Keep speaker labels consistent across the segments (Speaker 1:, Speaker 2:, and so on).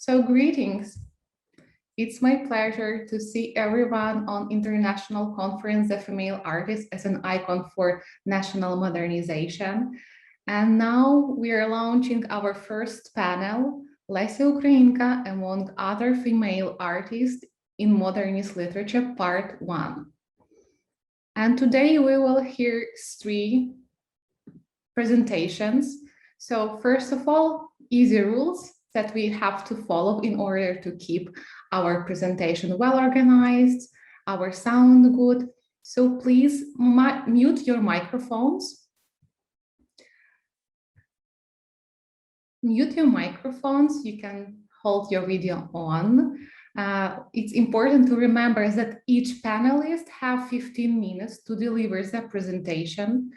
Speaker 1: So greetings. It's my pleasure to see everyone on International Conference of Female Artists as an icon for national modernization. And now we are launching our first panel, Lesia Ukrainka, among other female artists in modernist literature, part 1. And today we will hear 3 presentations. So first of all, easy rules that we have to follow in order to keep our presentation well organized, our sound good. So please mute your microphones. Mute your microphones. You can hold your video on. It's important to remember that each panelist have 15 minutes to deliver the presentation.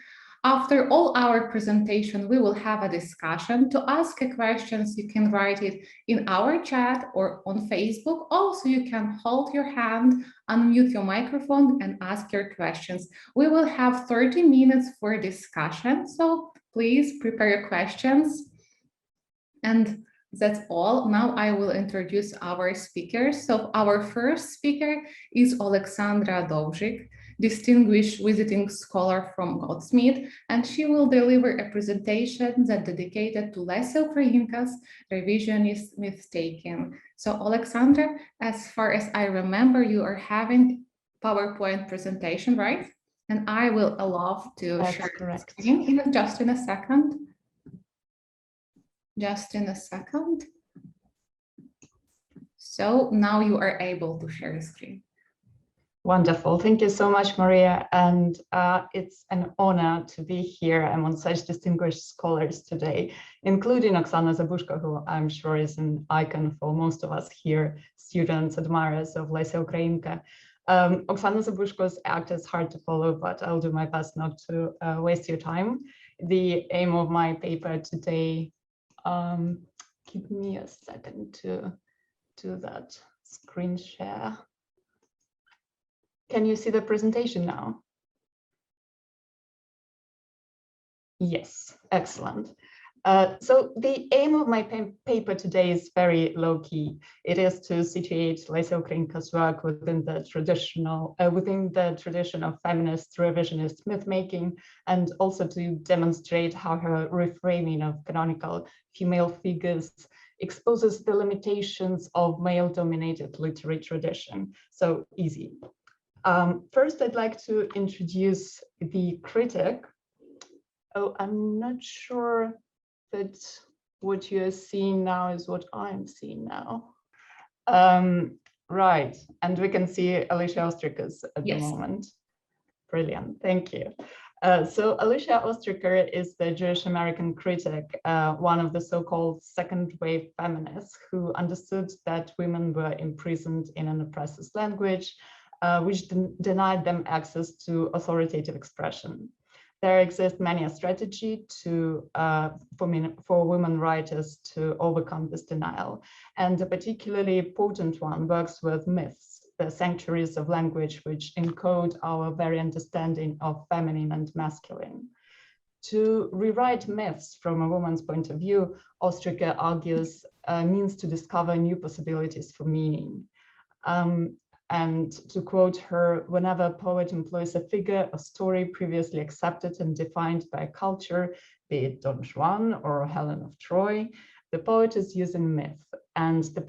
Speaker 1: After all our presentation, we will have a discussion. To ask questions, you can write it in our chat or on Facebook. Also, you can hold your hand, unmute your microphone and ask your questions. We will have 30 minutes for discussion, so please prepare your questions. And that's all. Now I will introduce our speakers. So our first speaker is Alexandra Dojik, distinguished visiting scholar from Goldsmiths, and she will deliver a presentation that dedicated to Lesia Ukrainka's revisionist mythmaking. So Alexandra, as far as I remember, you are having PowerPoint presentation, right? And I will allow to share the screen just in a second. Just in a second. So now you are able to share the screen.
Speaker 2: Wonderful. Thank you so much, Maria. And it's an honor to be here among such distinguished scholars today, including Oksana Zabushko, who I'm sure is an icon for most of us here, students, admirers of Lesia Ukrainka. Oksana Zabushko's act is hard to follow, but I'll do my best not to waste your time. The aim of my paper today, give me a second to do that screen share. Can you see the presentation now? Yes, excellent. So the aim of my paper today is very low-key. It is to situate Lesia Ukrainka's work within the tradition of feminist revisionist myth-making, and also to demonstrate how her reframing of canonical female figures exposes the limitations of male-dominated literary tradition. So easy. First, I'd like to introduce the critic. Oh, I'm not sure that what you're seeing now is what I'm seeing now. Right, and we can see Alicia Ostrikas at the moment. Brilliant, thank you. So Alicia Ostriker is the Jewish-American critic, one of the so-called second-wave feminists who understood that women were imprisoned in an oppressive language, which denied them access to authoritative expression. There exists many a strategy for women writers to overcome this denial, and a particularly potent one works with myths, the sanctuaries of language which encode our very understanding of feminine and masculine. To rewrite myths from a woman's point of view, Ostriker argues means to discover new possibilities for meaning. And to quote her, whenever a poet employs a figure, a story previously accepted and defined by a culture, be it Don Juan or Helen of Troy, the poet is using myth, and the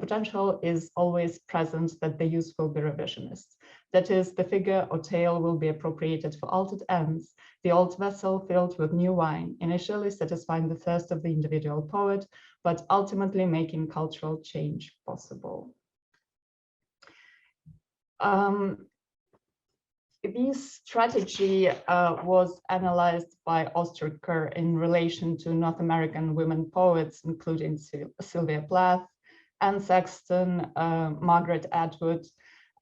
Speaker 2: potential is always present that the use will be revisionist. That is, the figure or tale will be appropriated for altered ends, the old vessel filled with new wine, initially satisfying the thirst of the individual poet, but ultimately making cultural change possible. This strategy was analyzed by Ostriker in relation to North American women poets, including Sylvia Plath, Anne Sexton, Margaret Atwood.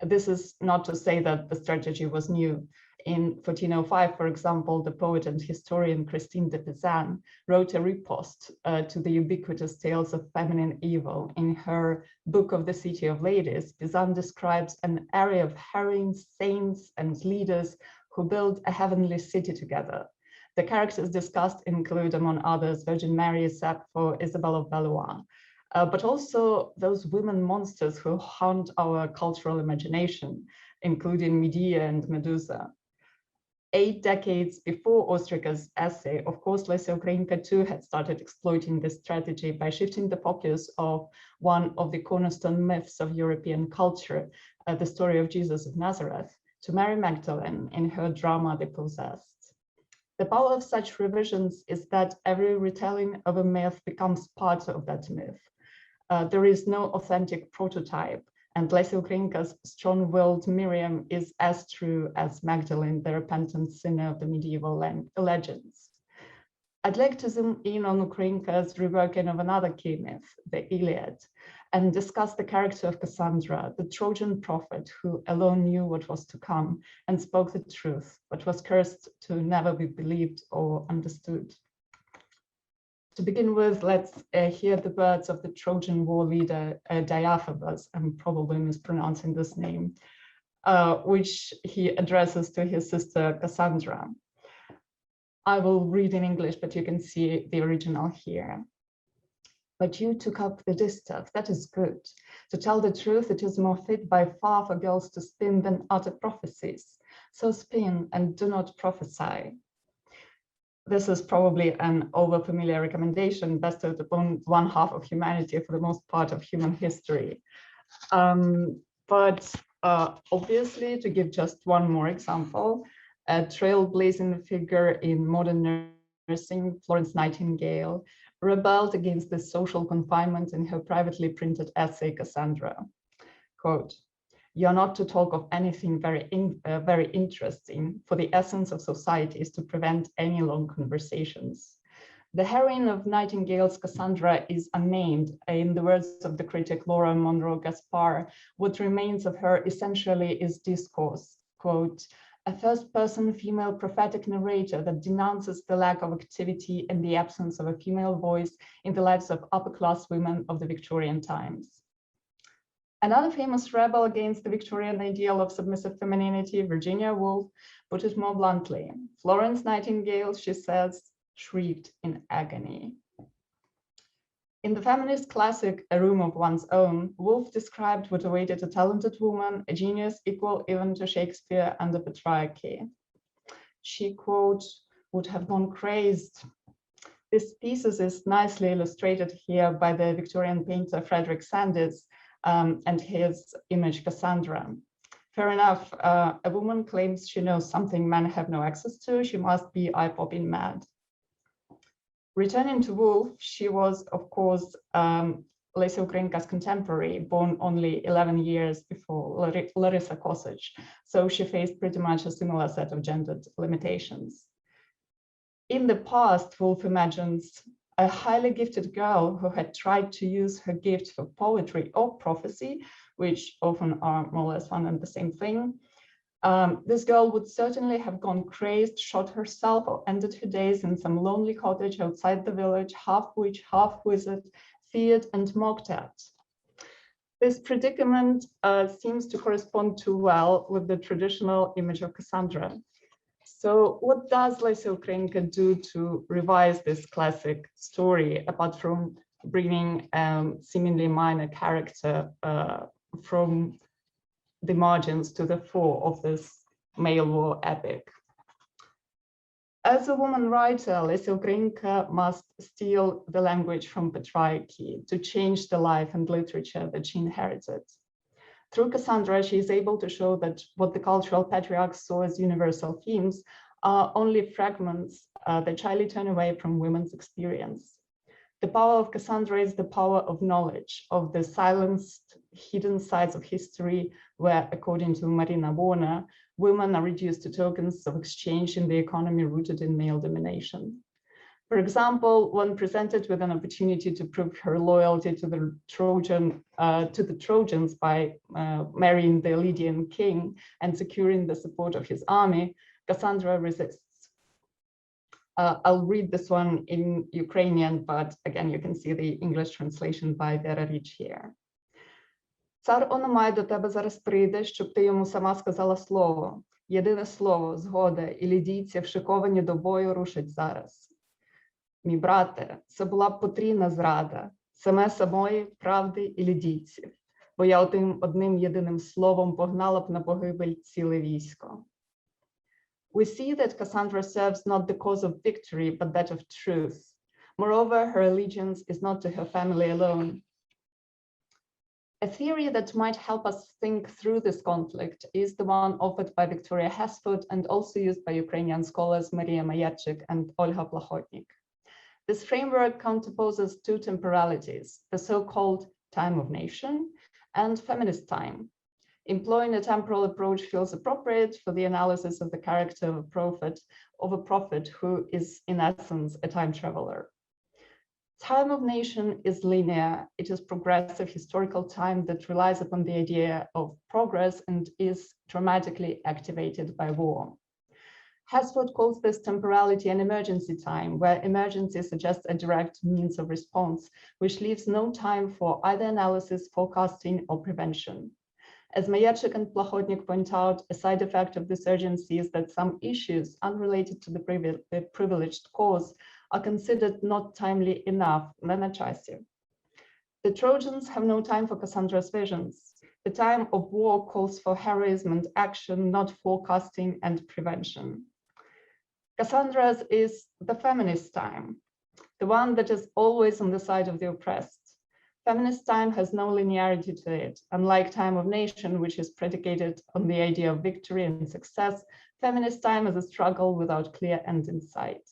Speaker 2: This is not to say that the strategy was new. In 1405, for example, the poet and historian Christine de Pizan wrote a riposte to the ubiquitous tales of feminine evil. In her Book of the City of Ladies, Pizan describes an array of heroines, saints, and leaders who build a heavenly city together. The characters discussed include, among others, Virgin Mary, Sappho, Isabel of Valois. but also those women monsters who haunt our cultural imagination, including Medea and Medusa. 8 decades before Ostryka's essay, of course, Lesia Ukrainka too had started exploiting this strategy by shifting the focus of one of the cornerstone myths of European culture, the story of Jesus of Nazareth, to Mary Magdalene in her drama The Possessed. The power of such revisions is that every retelling of a myth becomes part of that myth. There is no authentic prototype, and Lesia Ukrainka's strong-willed Miriam is as true as Magdalene, the repentant sinner of the medieval legends. I'd like to zoom in on Ukrainka's reworking of another key myth, the Iliad, and discuss the character of Cassandra, the Trojan prophet who alone knew what was to come and spoke the truth, but was cursed to never be believed or understood. To begin with, let's hear the words of the Trojan war leader, Deiphobus, I'm probably mispronouncing this name, which he addresses to his sister Cassandra. I will read in English, but you can see the original here. But you took up the distaff, that is good. To tell the truth, it is more fit by far for girls to spin than utter prophecies. So spin and do not prophesy. This is probably an over-familiar recommendation bestowed upon one half of humanity for the most part of human history. But obviously, to give just one more example, a trailblazing figure in modern nursing, Florence Nightingale, rebelled against this social confinement in her privately printed essay, Cassandra. Quote, "You're not to talk of anything very interesting, for the essence of society is to prevent any long conversations." The heroine of Nightingale's Cassandra is unnamed. In the words of the critic Laura Monroe-Gaspar, what remains of her essentially is discourse, quote, "a first-person female prophetic narrator that denounces the lack of activity and the absence of a female voice in the lives of upper-class women of the Victorian times." Another famous rebel against the Victorian ideal of submissive femininity, Virginia Woolf, put it more bluntly. Florence Nightingale, she says, shrieked in agony. In the feminist classic, A Room of One's Own, Woolf described what awaited a talented woman, a genius equal even to Shakespeare under patriarchy. She, quote, "would have gone crazed." This thesis is nicely illustrated here by the Victorian painter Frederick Sandys, and his image Cassandra. Fair enough, a woman claims she knows something men have no access to, she must be eye-popping mad. Returning to Woolf, she was, of course, Lesia Ukrainka's contemporary, born only 11 years before Larissa Kosich, so she faced pretty much a similar set of gendered limitations. In the past, Woolf imagines a highly gifted girl who had tried to use her gift for poetry or prophecy, which often are more or less one and the same thing. This girl would certainly have gone crazed, shot herself, or ended her days in some lonely cottage outside the village, half witch, half wizard, feared and mocked at. This predicament seems to correspond too well with the traditional image of Cassandra. So what does Lesia Ukrainka do to revise this classic story, apart from bringing seemingly minor character from the margins to the fore of this male war epic? As a woman writer, Lesia Ukrainka must steal the language from patriarchy to change the life and literature that she inherited. Through Cassandra, she is able to show that what the cultural patriarchs saw as universal themes are only fragments that shyly turn away from women's experience. The power of Cassandra is the power of knowledge, of the silenced, hidden sides of history, where, according to Marina Warner, women are reduced to tokens of exchange in the economy rooted in male domination. For example, when presented with an opportunity to prove her loyalty to the Trojans by marrying the Lydian king and securing the support of his army, Cassandra resists. I'll read this one in Ukrainian, but again, you can see the English translation by Vera Rich here. Цар Ономай до тебе зараз прийде, щоб ти йому сама сказала слово. Єдине слово, згода, і лідійці вшиковані до бою рушать зараз. Мій брате, це була б потрійна зрада. саме самої правди і лідійців, бо я отим одним єдиним словом погнала б на погибель ціле військо. We see that Cassandra serves not the cause of victory, but that of truth. Moreover, her allegiance is not to her family alone. A theory that might help us think through this conflict is the one offered by Victoria Hesford and also used by Ukrainian scholars Maria Mythmaking and Olha Plahotnik. This framework counterposes two temporalities, the so-called time of nation and feminist time. Employing a temporal approach feels appropriate for the analysis of the character of a prophet who is in essence a time traveler. Time of nation is linear. It is progressive historical time that relies upon the idea of progress and is dramatically activated by war. Hesford calls this temporality an emergency time, where emergency suggests a direct means of response, which leaves no time for either analysis, forecasting, or prevention. As Mythmaking and Plahotnik point out, a side effect of this urgency is that some issues unrelated to the privileged cause are considered not timely enough. The Trojans have no time for Cassandra's visions. The time of war calls for heroism and action, not forecasting and prevention. Cassandra's is the feminist time, the one that is always on the side of the oppressed. Feminist time has no linearity to it. Unlike time of nation, which is predicated on the idea of victory and success, feminist time is a struggle without clear end in sight.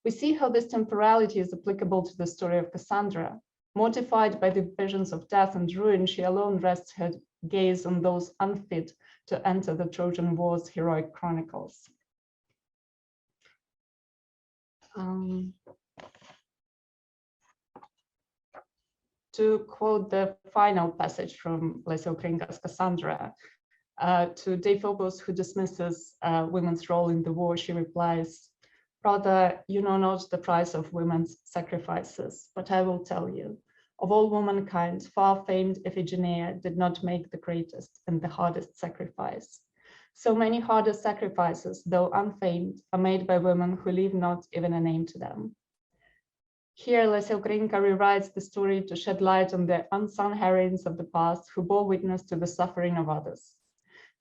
Speaker 2: We see how this temporality is applicable to the story of Cassandra. Mortified by the visions of death and ruin, she alone rests her gaze on those unfit to enter the Trojan War's heroic chronicles. To quote the final passage from Lesia Ukrainka's Cassandra, to Dephobos, who dismisses women's role in the war, she replies, "Brother, you know not the price of women's sacrifices, but I will tell you, of all womankind, far-famed Iphigenia did not make the greatest and the hardest sacrifice. So many harder sacrifices, though unfamed, are made by women who leave not even a name to them." Here, Lesia Ukrainka rewrites the story to shed light on the unsung heroines of the past who bore witness to the suffering of others.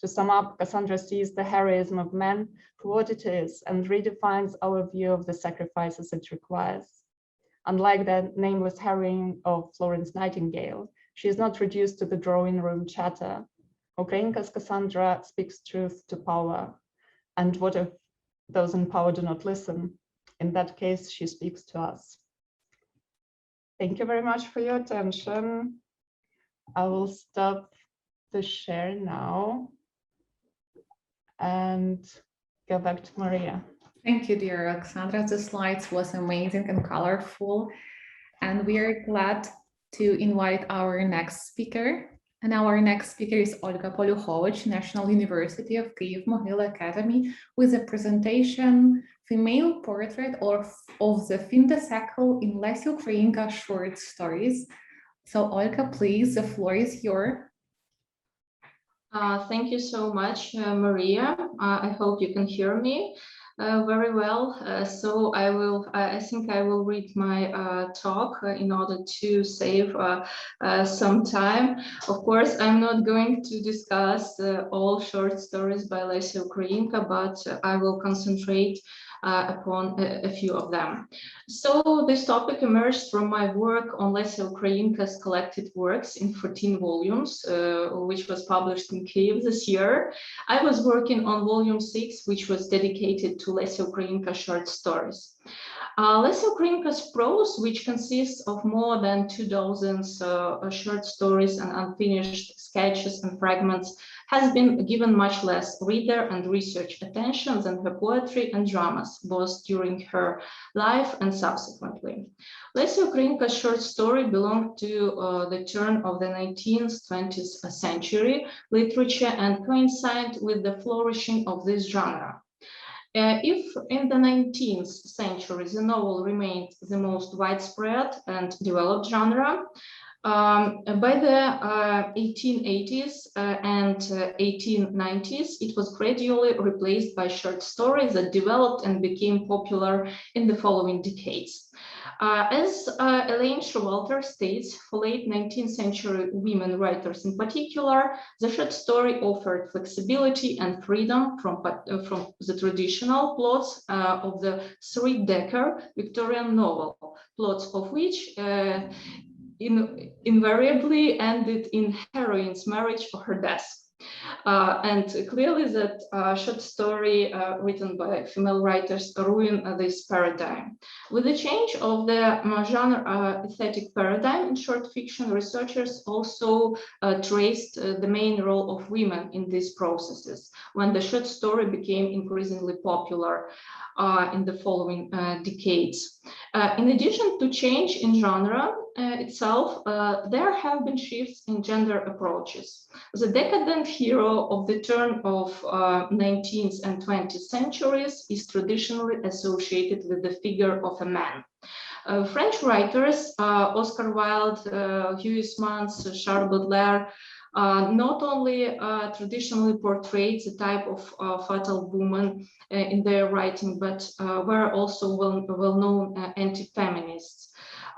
Speaker 2: To sum up, Cassandra sees the heroism of men for what it is and redefines our view of the sacrifices it requires. Unlike the nameless heroine of Florence Nightingale, she is not reduced to the drawing room chatter. Ukrainka's Cassandra speaks truth to power. And what if those in power do not listen? In that case, she speaks to us. Thank you very much for your attention. I will stop the share now and go back to Maria.
Speaker 1: Thank you, dear Alexandra. The slides was amazing and colorful. And we are glad to invite our next speaker. And our next speaker is Olha Poliukhovych, National University of Kyiv-Mohyla Academy, with a presentation, Female Portrait of the Siècle in Lesia Ukrainka Short Stories. So Olga, please, the floor is yours.
Speaker 3: Thank you so much, Maria. I hope you can hear me very well. So I think I will read my talk in order to save some time. Of course, I'm not going to discuss all short stories by Lesia Ukrainka, but I will concentrate upon a few of them. So this topic emerged from my work on Lesia Ukrainka's collected works in 14 volumes, which was published in Kyiv this year. I was working on volume 6, which was dedicated to Lesia Ukrainka short stories. Lesia Ukrainka's prose, which consists of more than 24 short stories and unfinished sketches and fragments, has been given much less reader and research attention than her poetry and dramas, both during her life and subsequently. Lesia Ukrainka's short story belonged to the turn of the 19th, 20th century literature and coincided with the flourishing of this genre. If in the 19th century the novel remained the most widespread and developed genre, By the 1880s and 1890s, it was gradually replaced by short stories that developed and became popular in the following decades. As Elaine Showalter states, for late 19th century women writers in particular, the short story offered flexibility and freedom from the traditional plots of the three-decker Victorian novel, plots of which invariably ended in heroine's marriage or her death. And clearly that short story written by female writers ruin this paradigm. With the change of the genre aesthetic paradigm in short fiction, researchers also traced the main role of women in these processes when the short story became increasingly popular in the following decades. In addition to change in genre itself, there have been shifts in gender approaches. The decadent hero of the turn of 19th and 20th centuries is traditionally associated with the figure of a man. French writers, Oscar Wilde, Huysmans, Charles Baudelaire, not only traditionally portrayed the type of fatal woman in their writing, but were also well-known anti-feminists.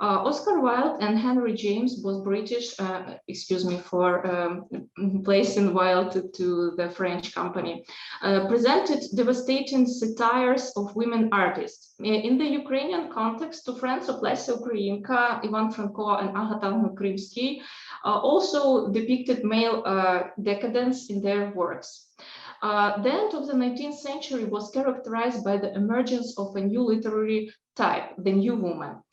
Speaker 3: Oscar Wilde and Henry James, both British, excuse me for placing Wilde to the French company, presented devastating satires of women artists. In the Ukrainian context, two friends of Lesia Ukrainka, Ivan Franko and Agata Krimsky, also depicted male decadence in their works. The end of the 19th century was characterized by the emergence of a new literary type, the new woman.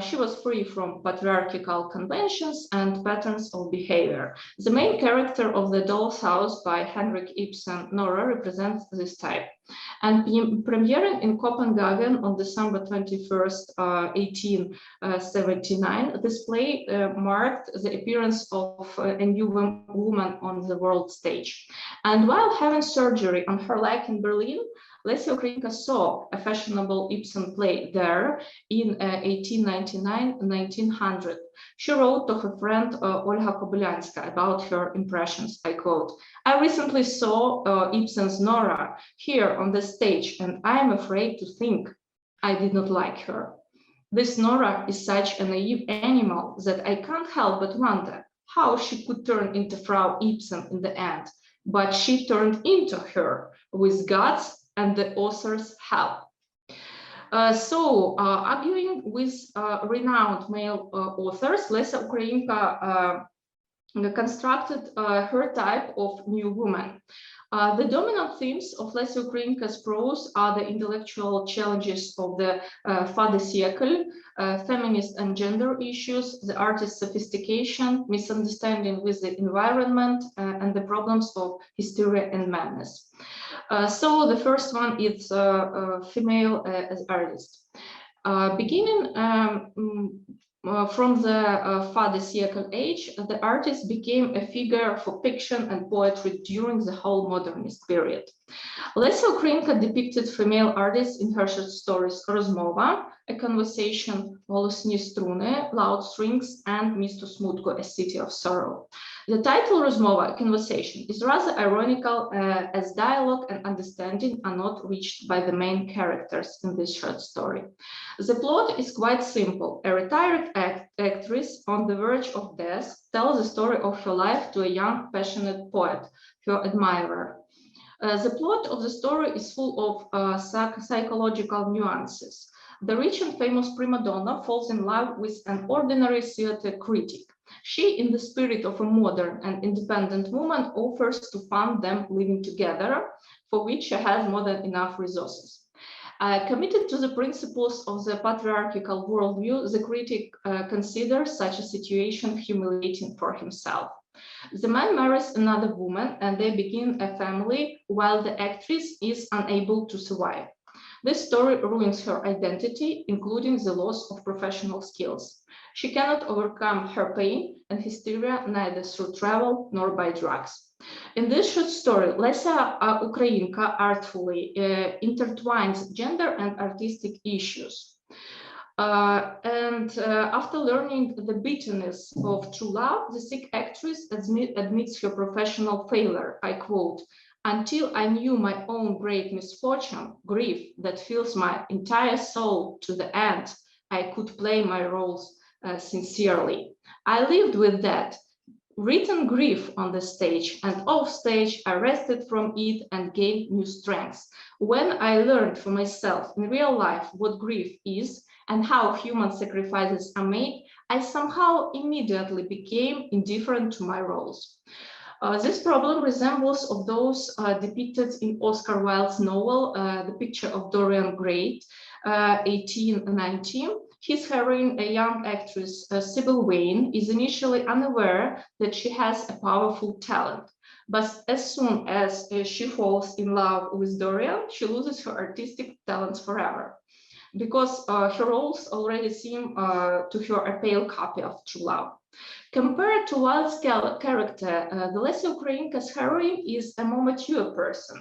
Speaker 3: She was free from patriarchal conventions and patterns of behavior. The main character of The Doll's House by Henrik Ibsen, Nora, represents this type. And premiering in Copenhagen on December 21st, 1879, this play marked the appearance of a new woman on the world stage. And while having surgery on her leg in Berlin, Lesia Ukrainka saw a fashionable Ibsen play there in 1899-1900. She wrote to her friend Olha about her impressions. I quote, "I recently saw Ibsen's Nora here on the stage, and I am afraid to think I did not like her. This Nora is such a naive animal that I can't help but wonder how she could turn into Frau Ibsen in the end. But she turned into her with God's and the author's help." Arguing with renowned male authors, Lesia Ukrainka constructed her type of new woman. The dominant themes of Lesia Ukrainka's prose are the intellectual challenges of the fin de siècle, feminist and gender issues, the artist's sophistication, misunderstanding with the environment, and the problems of hysteria and madness. So the first one is female as artist. Beginning from the fin de siècle age, the artist became a figure for fiction and poetry during the whole modernist period. Lesia Ukrainka depicted female artists in her short stories Rozmova, a conversation, Голосні струни, loud strings, and Misto Smutko, a city of sorrow. The title Rozmova, conversation, is rather ironical as dialogue and understanding are not reached by the main characters in this short story. The plot is quite simple. A retired actress on the verge of death tells the story of her life to a young, passionate poet, her admirer. The plot of the story is full of psychological nuances. The rich and famous prima donna falls in love with an ordinary theater critic. She, in the spirit of a modern and independent woman, offers to fund them living together, for which she has more than enough resources. Committed to the principles of the patriarchal worldview, the critic considers such a situation humiliating for himself. The man marries another woman and they begin a family while the actress is unable to survive. This story ruins her identity, including the loss of professional skills. She cannot overcome her pain and hysteria neither through travel nor by drugs. In this short story, Lesia Ukrainka artfully intertwines gender and artistic issues. After learning the bitterness of true love, the sick actress admits her professional failure. I quote, "Until I knew my own great misfortune, grief that fills my entire soul to the end, I could play my roles sincerely. I lived with that written grief on the stage, and off stage I rested from it and gained new strength. When I learned for myself in real life what grief is and how human sacrifices are made, I somehow immediately became indifferent to my roles." This problem resembles of those depicted in Oscar Wilde's novel, The Picture of Dorian Gray, 1819. His heroine, a young actress, Sybil Vane, is initially unaware that she has a powerful talent. But as soon as she falls in love with Dorian, she loses her artistic talents forever, because her roles already seem to her a pale copy of true love. Compared to Wilde's character, the Lesia Ukrainka's heroine is a more mature person.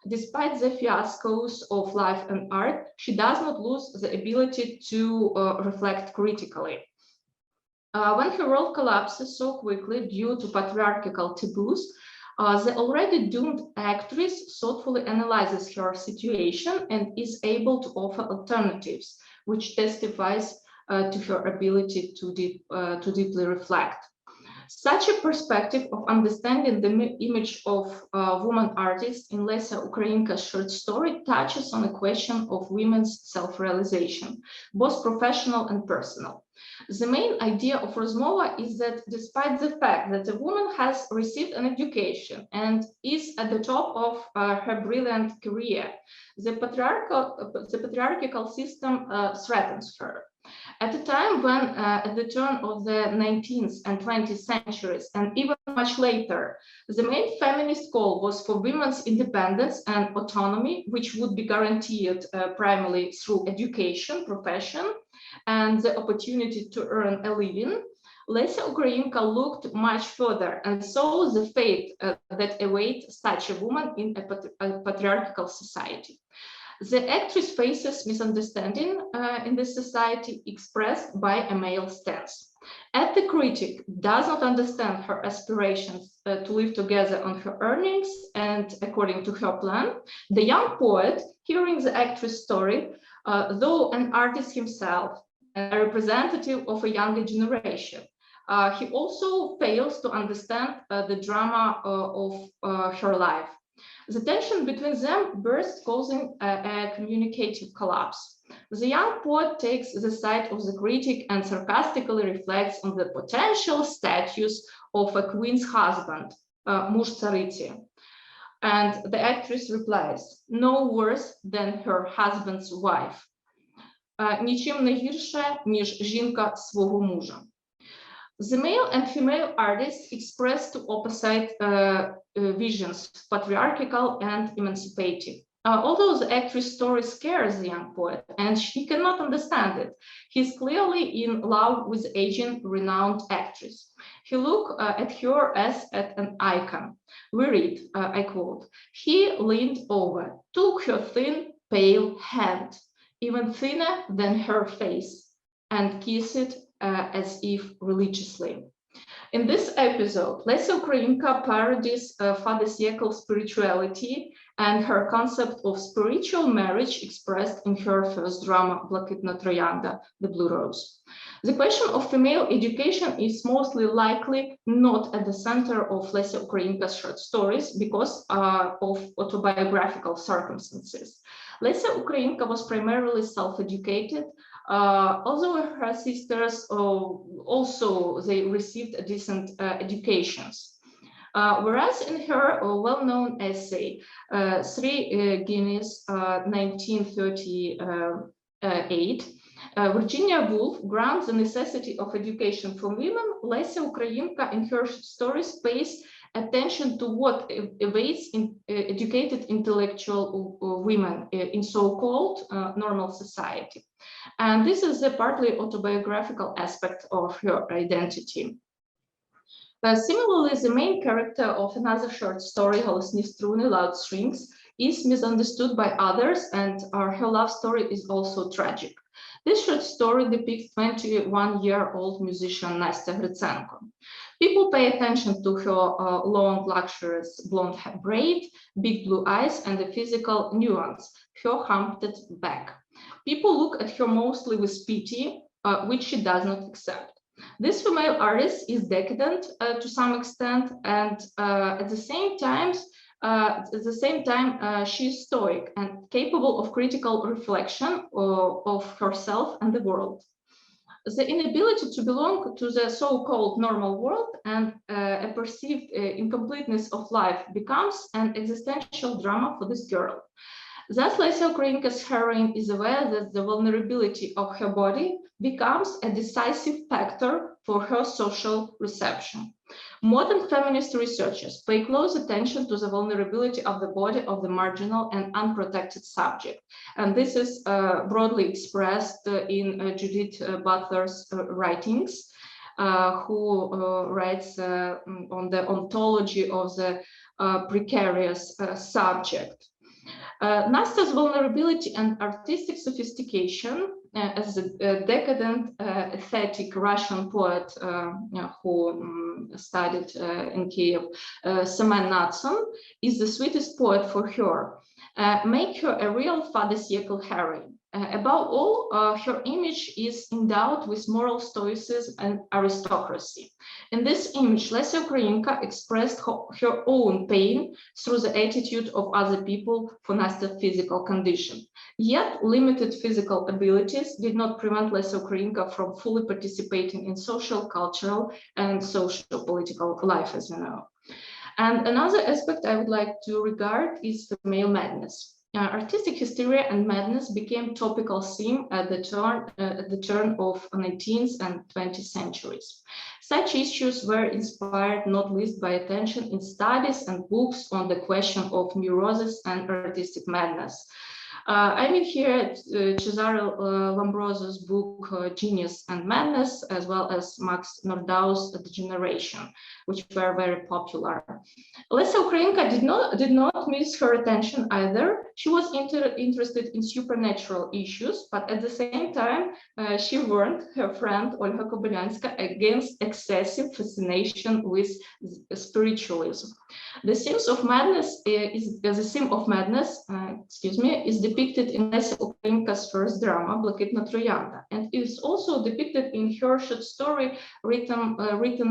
Speaker 3: Despite the fiascos of life and art, she does not lose the ability to reflect critically. When her world collapses so quickly due to patriarchal taboos, the already doomed actress thoughtfully analyzes her situation and is able to offer alternatives, which testifies to her ability to deeply reflect. Such a perspective of understanding the image of woman artists in Lesia Ukrainka's short story touches on a question of women's self-realization, both professional and personal. The main idea of Rozmova is that despite the fact that a woman has received an education and is at the top of her brilliant career, the patriarchal system threatens her. At a time when, at the turn of the 19th and 20th centuries, and even much later, the main feminist call was for women's independence and autonomy, which would be guaranteed primarily through education, profession, and the opportunity to earn a living, Lesia Ukrainka looked much further and saw the fate that awaits such a woman in a patriarchal society. The actress faces misunderstanding in this society expressed by a male stance. As the critic does not understand her aspirations to live together on her earnings and according to her plan, the young poet, hearing the actress' story, though an artist himself, a representative of a younger generation, he also fails to understand the drama of her life. The tension between them bursts, causing a communicative collapse. The young poet takes the side of the critic and sarcastically reflects on the potential status of a queen's husband, muž цариці. And the actress replies, no worse than her husband's wife. Нічим не гірше, ніж жінка свого мужа. The male and female artists express two opposite visions, patriarchal and emancipative. Although the actress' story scares the young poet and she cannot understand it, he's clearly in love with the aging, renowned actress. He looks at her as at an icon. We read, I quote, "He leaned over, took her thin, pale hand, even thinner than her face, and kissed it as if religiously." In this episode, Lesia Ukrainka parodies Father Siècle spirituality and her concept of spiritual marriage expressed in her first drama, Blakitna Tроянда, The Blue Rose. The question of female education is mostly likely not at the center of Lesia Ukrainka's short stories because of autobiographical circumstances. Lesia Ukrainka was primarily self-educated, although her sisters also they received decent educations. Whereas in her well-known essay, 3 Guineas, 1938, Virginia Woolf grants the necessity of education for women. Lesia Ukrainka in her stories pays attention to what awaits educated intellectual women in so-called normal society. And this is a partly autobiographical aspect of her identity. Similarly, the main character of another short story, Голосні струни, Loud Strings, is misunderstood by others, and her love story is also tragic. This short story depicts 21-year-old musician Nastya Gritsenko. People pay attention to her long, luxurious blonde braid, big blue eyes, and the physical nuance, her humped back. People look at her mostly with pity, which she does not accept. This female artist is decadent to some extent, and at the same time, she is stoic and capable of critical reflection of herself and the world. The inability to belong to the so-called normal world and a perceived incompleteness of life becomes an existential drama for this girl. Thus, Lesia Ukrainka's heroine is aware that the vulnerability of her body becomes a decisive factor for her social reception. Modern feminist researchers pay close attention to the vulnerability of the body of the marginal and unprotected subject. And this is broadly expressed in Judith Butler's writings, who writes on the ontology of the precarious subject. Nastya's vulnerability and artistic sophistication as a decadent, aesthetic Russian poet who studied in Kyiv, Semen Natson, is the sweetest poet for her, make her a real fin de siècle heroine. Above all, her image is endowed with moral stoicism and aristocracy. In this image, Lesia Ukrainka expressed her own pain through the attitude of other people for Nastya's physical condition. Yet, limited physical abilities did not prevent Lesia Ukrainka from fully participating in social, cultural, and socio-political life, as you know. And another aspect I would like to regard is female madness. Artistic hysteria and madness became topical theme at the turn of 19th and 20th centuries. Such issues were inspired not least by attention in studies and books on the question of neurosis and artistic madness. I mean here Cesare Lombroso's book Genius and Madness, as well as Max Nordau's Degeneration, which were very popular. Lesia Ukrainka did not miss her attention either. She was interested in supernatural issues, but at the same time, she warned her friend Olha Kobylanska against excessive fascination with spiritualism. The theme of madness is depicted in Lesia Ukrainka's first drama, Blakitna Tроянда, and is also depicted in her short story written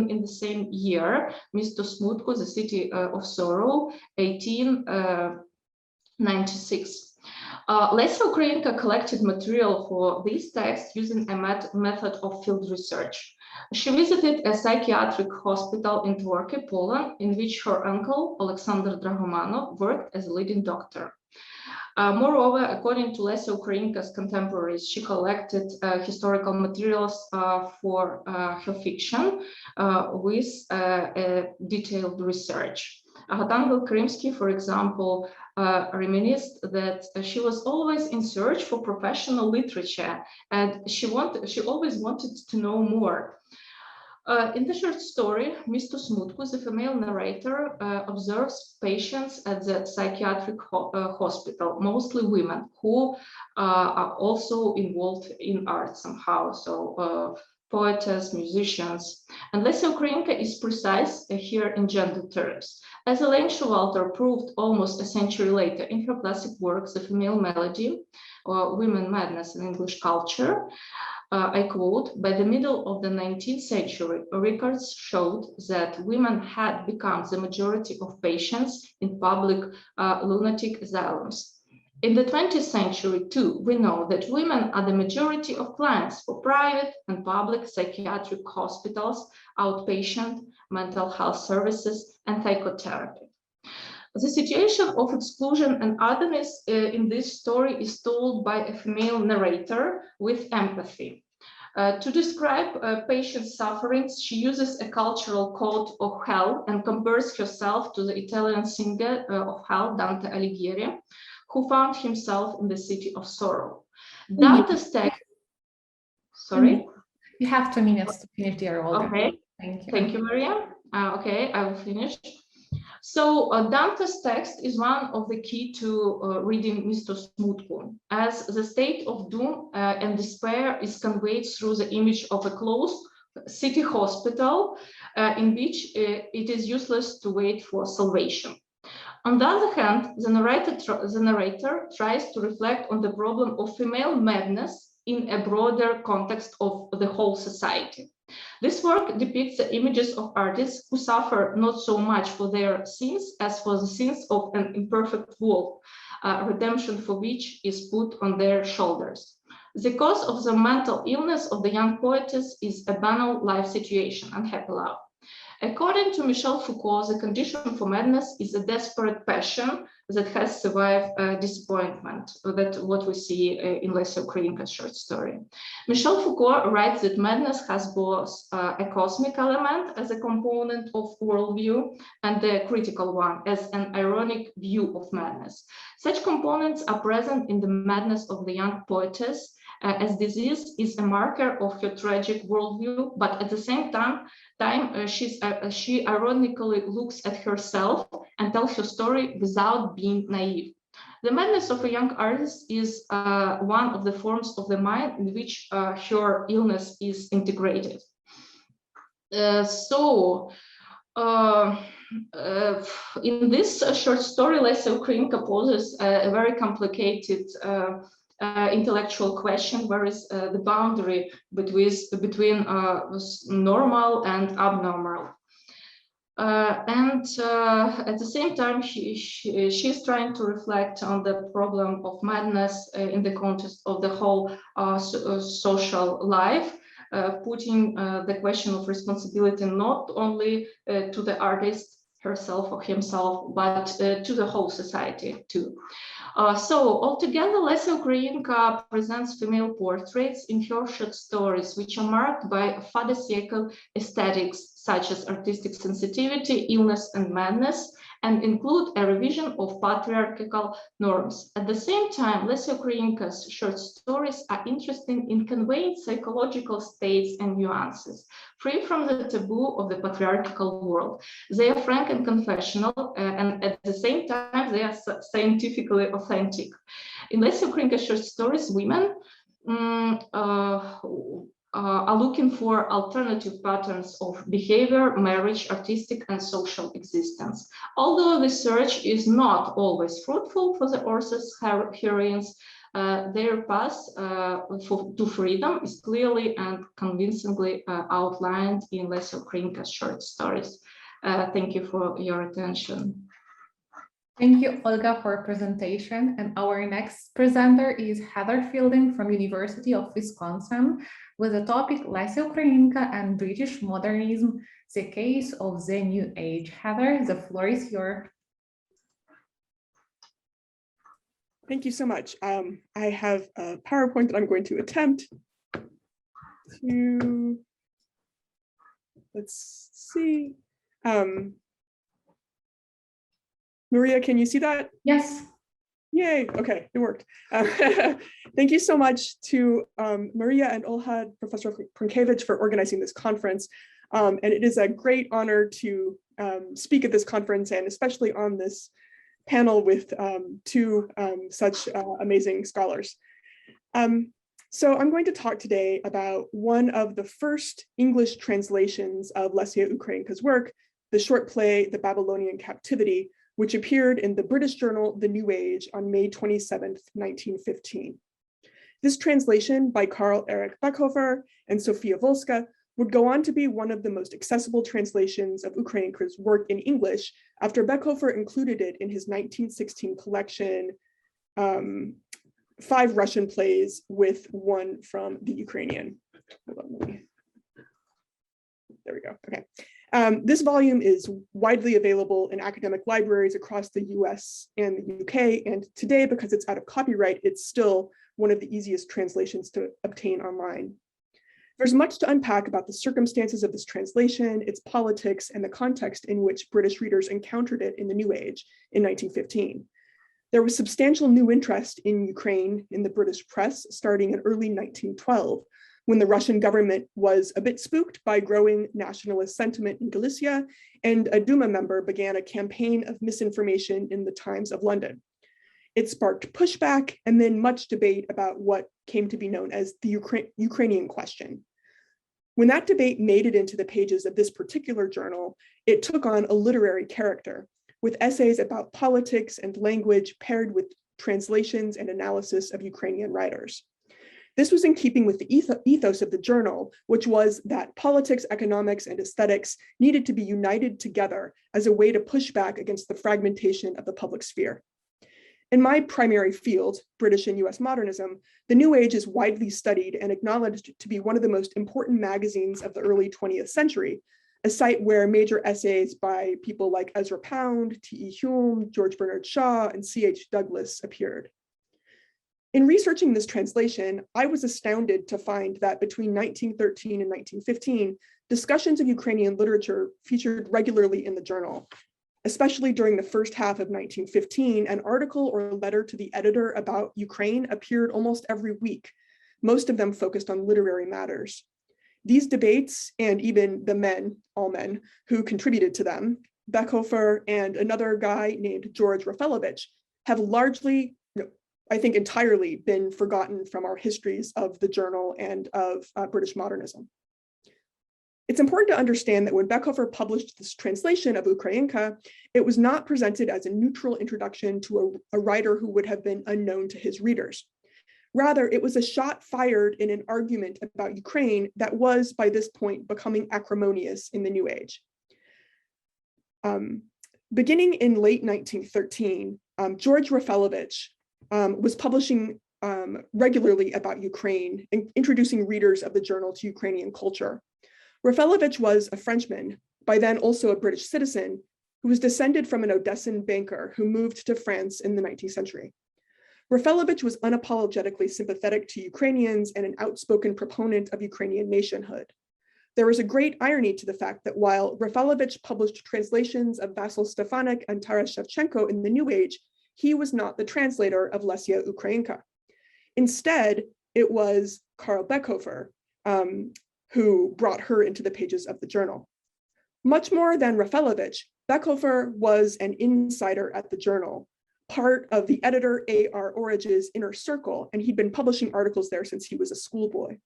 Speaker 3: in the same year, Misto Smutku, the City of Sorrow, 1896. Lesia Ukrainka collected material for this text using a method of field research. She visited a psychiatric hospital in Tworki, Poland, in which her uncle, Alexander Dragomanov, worked as a leading doctor. Moreover, according to Lesia Ukrainka's contemporaries, she collected historical materials for her fiction with detailed research. Aghatangel Krimsky, for example, reminisced that she was always in search for professional literature, and she always wanted to know more. In the short story, Misto Smutku, the female narrator, observes patients at the psychiatric hospital, mostly women, who are also involved in art somehow, so poetess, musicians. And Lesia Ukrainka is precise here in gender terms. As Elaine Showalter proved almost a century later in her classic work, The Female Melody, or Women, Madness in English Culture, I quote, by the middle of the 19th century, records showed that women had become the majority of patients in public lunatic asylums. In the 20th century, too, we know that women are the majority of clients for private and public psychiatric hospitals, outpatient mental health services, and psychotherapy. The situation of exclusion and otherness in this story is told by a female narrator with empathy. To describe patients' sufferings, she uses a cultural code of hell and compares herself to the Italian singer of hell, Dante Alighieri, who found himself in the city of sorrow. Dante's text. Sorry?
Speaker 1: You have 2 minutes to finish, dear Olga.
Speaker 3: Okay.
Speaker 1: Thank you.
Speaker 3: Thank you, Maria. Okay, I will finish. So Dante's text is one of the key to reading Misto Smutku, as the state of doom and despair is conveyed through the image of a closed city hospital in which it is useless to wait for salvation. On the other hand, the narrator tries to reflect on the problem of female madness in a broader context of the whole society. This work depicts the images of artists who suffer not so much for their sins as for the sins of an imperfect world, redemption for which is put on their shoulders. The cause of the mental illness of the young poetess is a banal life situation, unhappy love. According to Michel Foucault, the condition for madness is a desperate passion that has survived disappointment. That's what we see in Lesia Ukrainka's short story. Michel Foucault writes that madness has both a cosmic element as a component of worldview and the critical one as an ironic view of madness. Such components are present in the madness of the young poetess, as disease is a marker of her tragic worldview, but at the same time she ironically looks at herself and tells her story without being naive. The madness of a young artist is one of the forms of the mind in which her illness is integrated. In this short story, Lesia Ukrainka poses a very complicated intellectual question, where is the boundary between normal and abnormal. At the same time, she's trying to reflect on the problem of madness in the context of the whole social life, putting the question of responsibility not only to the artist herself or himself, but to the whole society too. So altogether, Lesia Ukrainka presents female portraits in her short stories, which are marked by fin de siècle aesthetics, such as artistic sensitivity, illness, and madness, and include a revision of patriarchal norms. At the same time, Lesia Ukrainka's short stories are interesting in conveying psychological states and nuances, free from the taboo of the patriarchal world. They are frank and confessional, and at the same time, they are scientifically authentic. In Lesia Ukrainka's short stories, women are looking for alternative patterns of behavior, marriage, artistic, and social existence. Although the search is not always fruitful for the author's heroines, their path to freedom is clearly and convincingly outlined in Lesia Ukrainka's short stories. Thank you for your attention.
Speaker 1: Thank you, Olga, for presentation. And our next presenter is Heather Fielding from University of Wisconsin with the topic Lesia Ukrainka and British Modernism, the Case of the New Age. Heather, the floor is yours.
Speaker 4: Thank you so much. I have a PowerPoint that I'm going to attempt to, let's see. Maria, can you see that?
Speaker 1: Yes.
Speaker 4: Yay, okay, it worked. Thank you so much to Maria and Olha, Professor Poliukhovych, for organizing this conference. And it is a great honor to speak at this conference, and especially on this panel with two such amazing scholars. So I'm going to talk today about one of the first English translations of Lesia Ukrainka's work, the short play, The Babylonian Captivity, which appeared in the British journal, The New Age, on May 27th, 1915. This translation by Karl Erich Beckhofer and Sophia Volska would go on to be one of the most accessible translations of Ukrainka's work in English after Beckhofer included it in his 1916 collection, 5 Russian plays with one from the Ukrainian. Hold on, there we go, okay. This volume is widely available in academic libraries across the US and the UK, and today, because it's out of copyright, it's still one of the easiest translations to obtain online. There's much to unpack about the circumstances of this translation, its politics, and the context in which British readers encountered it in the New Age in 1915. There was substantial new interest in Ukraine in the British press starting in early 1912, when the Russian government was a bit spooked by growing nationalist sentiment in Galicia, and a Duma member began a campaign of misinformation in the Times of London. It sparked pushback and then much debate about what came to be known as the Ukrainian question. When that debate made it into the pages of this particular journal, it took on a literary character, with essays about politics and language paired with translations and analysis of Ukrainian writers. This was in keeping with the ethos of the journal, which was that politics, economics, and aesthetics needed to be united together as a way to push back against the fragmentation of the public sphere. In my primary field, British and US modernism, the New Age is widely studied and acknowledged to be one of the most important magazines of the early 20th century, a site where major essays by people like Ezra Pound, T.E. Hume, George Bernard Shaw, and C.H. Douglas appeared. In researching this translation, I was astounded to find that between 1913 and 1915, discussions of Ukrainian literature featured regularly in the journal. Especially during the first half of 1915, an article or letter to the editor about Ukraine appeared almost every week, most of them focused on literary matters. These debates, and even the men, all men, who contributed to them, Beckhofer and another guy named George Raffelovich, have largely, I think entirely, been forgotten from our histories of the journal and of British modernism. It's important to understand that when Beckhofer published this translation of Ukrainka, it was not presented as a neutral introduction to a writer who would have been unknown to his readers. Rather, it was a shot fired in an argument about Ukraine that was, by this point, becoming acrimonious in the New Age. Beginning in late 1913, George Raffelovich was publishing regularly about Ukraine and introducing readers of the journal to Ukrainian culture. Raffelovich was a Frenchman, by then also a British citizen, who was descended from an Odessan banker who moved to France in the 19th century. Raffelovich was unapologetically sympathetic to Ukrainians and an outspoken proponent of Ukrainian nationhood. There is a great irony to the fact that while Raffelovich published translations of Vasyl Stefanik and Taras Shevchenko in the New Age, he was not the translator of Lesia Ukrainka. Instead, it was Karl Beckhofer, who brought her into the pages of the journal. Much more than Raffelovich, Beckhofer was an insider at the journal, part of the editor A.R. Orage's inner circle, and he'd been publishing articles there since he was a schoolboy.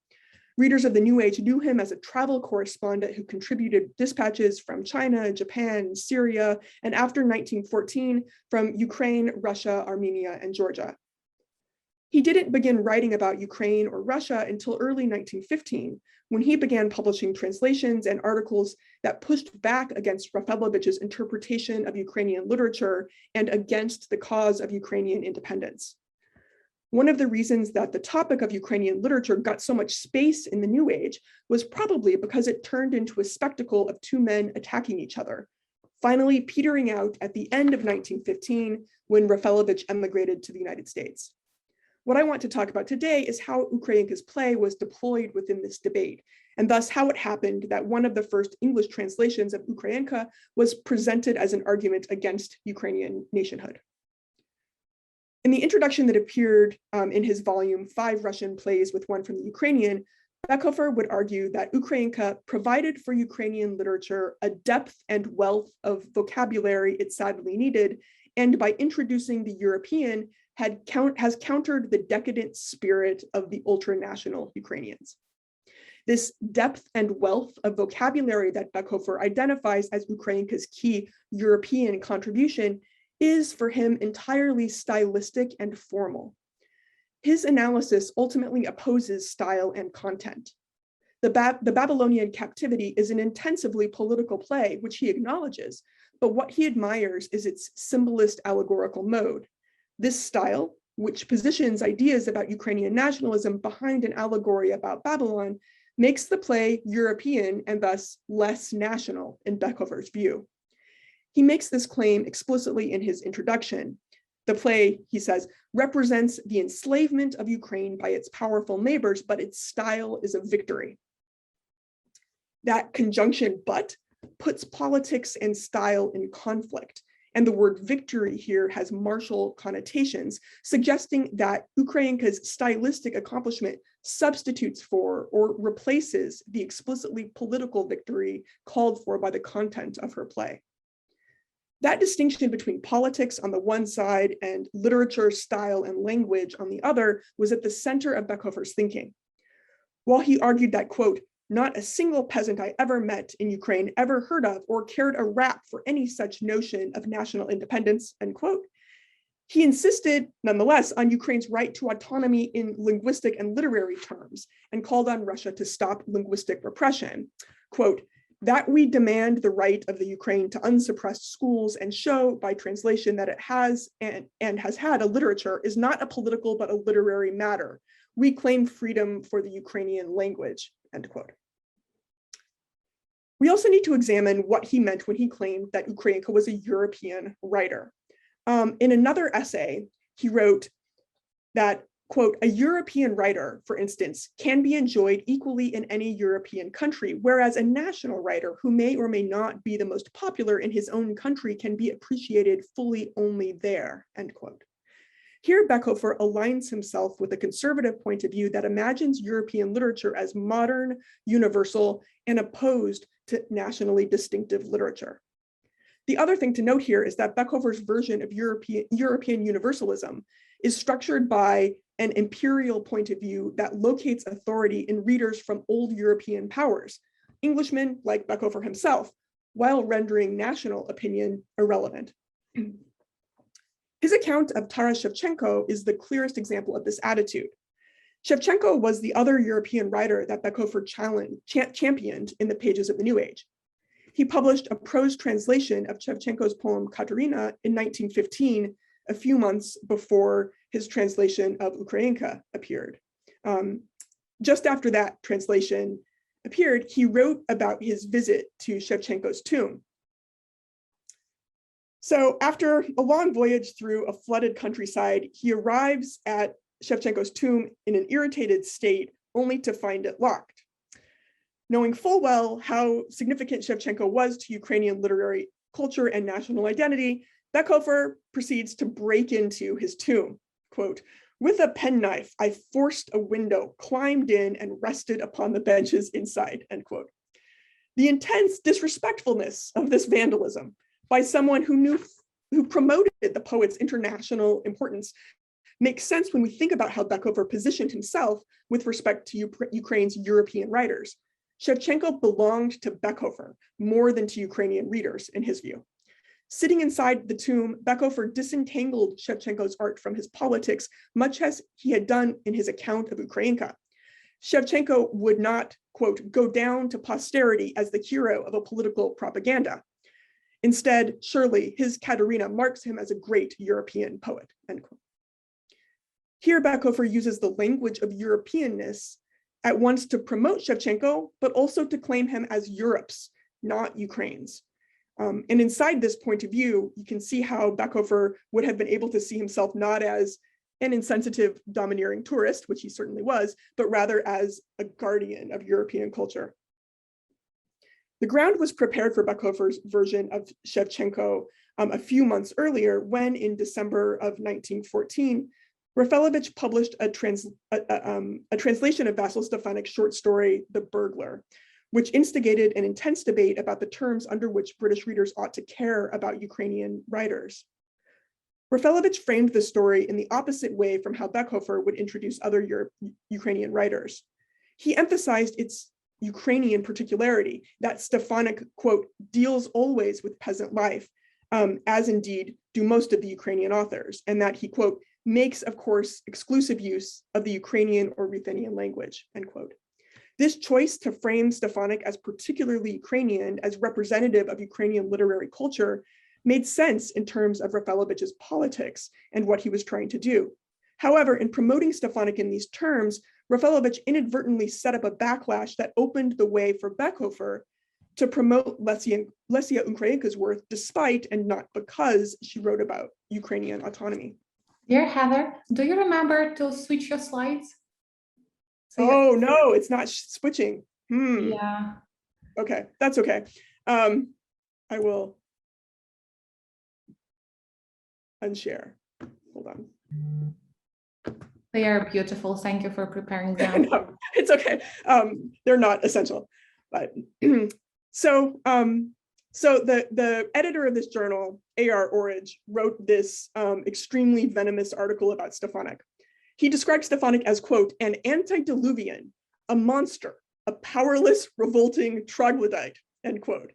Speaker 4: Readers of the New Age knew him as a travel correspondent who contributed dispatches from China, Japan, Syria, and after 1914, from Ukraine, Russia, Armenia, and Georgia. He didn't begin writing about Ukraine or Russia until early 1915, when he began publishing translations and articles that pushed back against Raffelovich's interpretation of Ukrainian literature and against the cause of Ukrainian independence. One of the reasons that the topic of Ukrainian literature got so much space in the New Age was probably because it turned into a spectacle of two men attacking each other, finally petering out at the end of 1915 when Raffelovich emigrated to the United States. What I want to talk about today is how Ukrainka's play was deployed within this debate, and thus how it happened that one of the first English translations of Ukrainka was presented as an argument against Ukrainian nationhood. In the introduction that appeared in his volume, 5 Russian Plays with One from the Ukrainian, Beckhofer would argue that Ukrainka provided for Ukrainian literature a depth and wealth of vocabulary it sadly needed, and by introducing the European, has countered the decadent spirit of the ultranational Ukrainians. This depth and wealth of vocabulary that Beckhofer identifies as Ukrainka's key European contribution is for him entirely stylistic and formal. His analysis ultimately opposes style and content. The Babylonian Captivity is an intensively political play, which he acknowledges, but what he admires is its symbolist allegorical mode. This style, which positions ideas about Ukrainian nationalism behind an allegory about Babylon, makes the play European and thus less national in Beckhofer's view. He makes this claim explicitly in his introduction. The play, he says, represents the enslavement of Ukraine by its powerful neighbors, but its style is a victory. That conjunction "but" puts politics and style in conflict. And the word victory here has martial connotations, suggesting that Ukrainka's stylistic accomplishment substitutes for or replaces the explicitly political victory called for by the content of her play. That distinction between politics on the one side and literature, style, and language on the other was at the center of Beckhofer's thinking. While he argued that, quote, not a single peasant I ever met in Ukraine ever heard of or cared a rap for any such notion of national independence, end quote, he insisted, nonetheless, on Ukraine's right to autonomy in linguistic and literary terms and called on Russia to stop linguistic repression. Quote, that we demand the right of the Ukraine to unsuppressed schools and show by translation that it has and has had a literature is not a political but a literary matter. We claim freedom for the Ukrainian language, end quote. We also need to examine what he meant when he claimed that Ukrainka was a European writer. In another essay, he wrote that, quote, a European writer, for instance, can be enjoyed equally in any European country, whereas a national writer who may or may not be the most popular in his own country can be appreciated fully only there, end quote. Here, Beckhofer aligns himself with a conservative point of view that imagines European literature as modern, universal, and opposed to nationally distinctive literature. The other thing to note here is that Beckhofer's version of European universalism is structured by an imperial point of view that locates authority in readers from old European powers, Englishmen like Beckhofer himself, while rendering national opinion irrelevant. His account of Taras Shevchenko is the clearest example of this attitude. Shevchenko was the other European writer that Beckhofer championed in the pages of the New Age. He published a prose translation of Shevchenko's poem Katerina in 1915, a few months before his translation of Ukrainka appeared. Just after that translation appeared, he wrote about his visit to Shevchenko's tomb. So after a long voyage through a flooded countryside, he arrives at Shevchenko's tomb in an irritated state, only to find it locked. Knowing full well how significant Shevchenko was to Ukrainian literary culture and national identity, Beckhofer proceeds to break into his tomb. Quote, with a penknife, I forced a window, climbed in, and rested upon the benches inside, end quote. The intense disrespectfulness of this vandalism by someone who promoted the poet's international importance makes sense when we think about how Beckhofer positioned himself with respect to Ukraine's European writers. Shevchenko belonged to Beckhofer more than to Ukrainian readers, in his view. Sitting inside the tomb, Beckhofer disentangled Shevchenko's art from his politics, much as he had done in his account of Ukrainka. Shevchenko would not, quote, go down to posterity as the hero of a political propaganda. Instead, surely his Katerina marks him as a great European poet, end quote. Here, Beckhofer uses the language of Europeanness at once to promote Shevchenko, but also to claim him as Europe's, not Ukraine's. And inside this point of view, you can see how Beckhofer would have been able to see himself not as an insensitive, domineering tourist, which he certainly was, but rather as a guardian of European culture. The ground was prepared for Beckhofer's version of Shevchenko a few months earlier, when in December of 1914, Raffelovich published a translation of Vasil Stefanik's short story, The Burglar, which instigated an intense debate about the terms under which British readers ought to care about Ukrainian writers. Raffelovich framed the story in the opposite way from how Beckhofer would introduce other Ukrainian writers. He emphasized its Ukrainian particularity, that Stefanik, quote, deals always with peasant life, as indeed do most of the Ukrainian authors, and that he, quote, makes, of course, exclusive use of the Ukrainian or Ruthenian language, end quote. This choice to frame Stefanik as particularly Ukrainian, as representative of Ukrainian literary culture, made sense in terms of Raffelovich's politics and what he was trying to do. However, in promoting Stefanik in these terms, Raffelovich inadvertently set up a backlash that opened the way for Beckhofer to promote Lesia Ukrainka's work despite and not because she wrote about Ukrainian autonomy.
Speaker 1: Dear Heather, do you remember to switch your slides?
Speaker 4: So no, it's not switching.
Speaker 1: Yeah.
Speaker 4: Okay, that's okay. I will unshare. Hold on.
Speaker 1: They are beautiful. Thank you for preparing them.
Speaker 4: No, it's okay. They're not essential, but so the editor of this journal, A.R. Orridge, wrote this extremely venomous article about Stefanik. He described Stefanik as, quote, an antediluvian, a monster, a powerless, revolting troglodyte, end quote.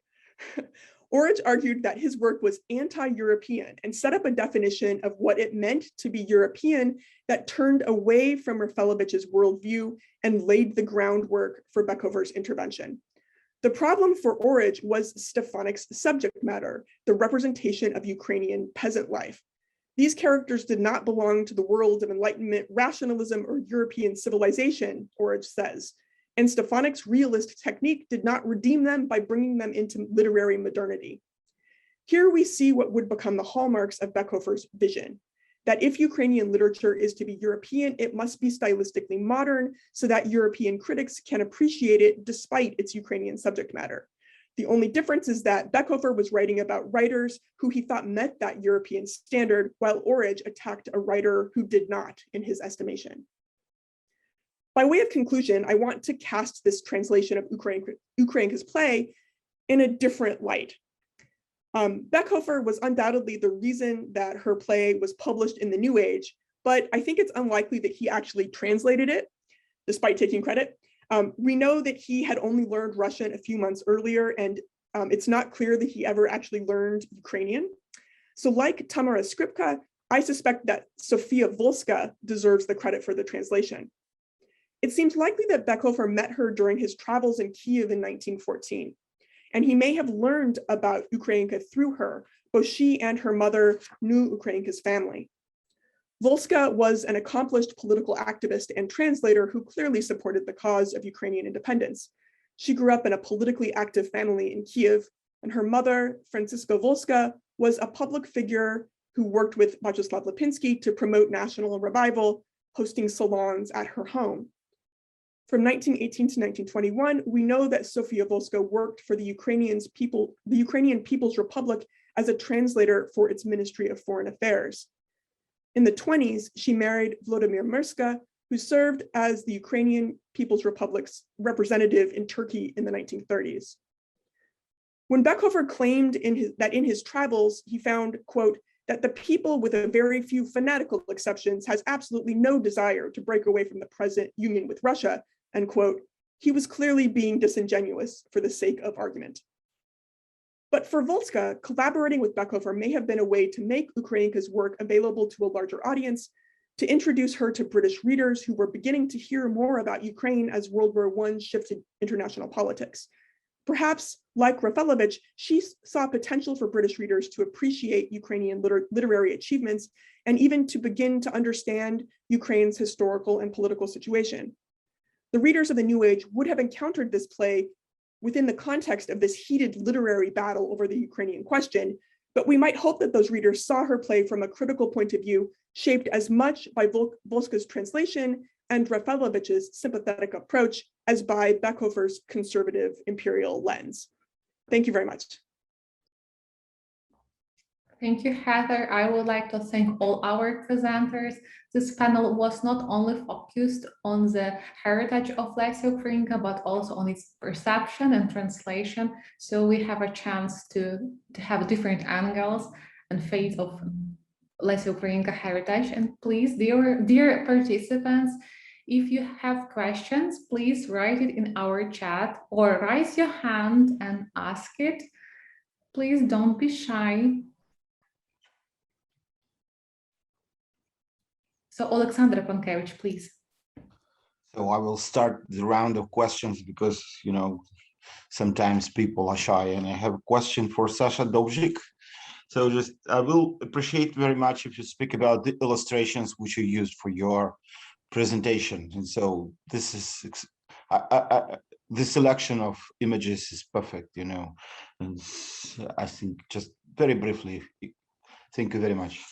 Speaker 4: Orridge argued that his work was anti-European and set up a definition of what it meant to be European that turned away from Raffelovich's worldview and laid the groundwork for Beckhofer's intervention. The problem for Orridge was Stefanik's subject matter, the representation of Ukrainian peasant life. These characters did not belong to the world of Enlightenment rationalism or European civilization, Orridge says, and Stefanik's realist technique did not redeem them by bringing them into literary modernity. Here we see what would become the hallmarks of Beckhofer's vision, that if Ukrainian literature is to be European, it must be stylistically modern so that European critics can appreciate it despite its Ukrainian subject matter. The only difference is that Beckhofer was writing about writers who he thought met that European standard, while Orridge attacked a writer who did not, in his estimation. By way of conclusion, I want to cast this translation of Ukrainka's play in a different light. Beckhofer was undoubtedly the reason that her play was published in the New Age, but I think it's unlikely that he actually translated it, despite taking credit. We know that he had only learned Russian a few months earlier, and it's not clear that he ever actually learned Ukrainian. So like Tamara Skripka, I suspect that Sofia Volska deserves the credit for the translation. It seems likely that Beckhofer met her during his travels in Kyiv in 1914, and he may have learned about Ukrainka through her. Both she and her mother knew Ukrainka's family. Volska was an accomplished political activist and translator who clearly supported the cause of Ukrainian independence. She grew up in a politically active family in Kyiv, and her mother, Franziska Volska, was a public figure who worked with Vyacheslav Lipinski to promote national revival, hosting salons at her home. From 1918 to 1921, we know that Sofia Volska worked for the Ukrainian People's Republic as a translator for its Ministry of Foreign Affairs. In the 1920s, she married Vladimir Murska, who served as the Ukrainian People's Republic's representative in Turkey in the 1930s. When Beckhofer claimed that in his travels, he found, quote, that the people, with a very few fanatical exceptions, has absolutely no desire to break away from the present union with Russia, end quote, he was clearly being disingenuous for the sake of argument. But for Volska, collaborating with Beckhofer may have been a way to make Ukrainka's work available to a larger audience, to introduce her to British readers who were beginning to hear more about Ukraine as World War I shifted international politics. Perhaps, like Raffelovich, she saw potential for British readers to appreciate Ukrainian literary achievements and even to begin to understand Ukraine's historical and political situation. The readers of the New Age would have encountered this play within the context of this heated literary battle over the Ukrainian question, but we might hope that those readers saw her play from a critical point of view, shaped as much by Volska's translation and Raffelovich's sympathetic approach as by Beckhofer's conservative imperial lens. Thank you very much.
Speaker 1: Thank you, Heather. I would like to thank all our presenters. This panel was not only focused on the heritage of Lesia Ukrainka, but also on its perception and translation. So we have a chance to have different angles and faith of Lesia Ukrainka heritage. And please, dear participants, if you have questions, please write it in our chat or raise your hand and ask it. Please don't be shy. So Alexandra Dojik, please.
Speaker 5: So I will start the round of questions because, you know, sometimes people are shy, and I have a question for Sasha Dovzhyk. So just, I will appreciate very much if you speak about the illustrations which you used for your presentation. And so this is, the selection of images is perfect, you know, and I think just very briefly, thank you very much.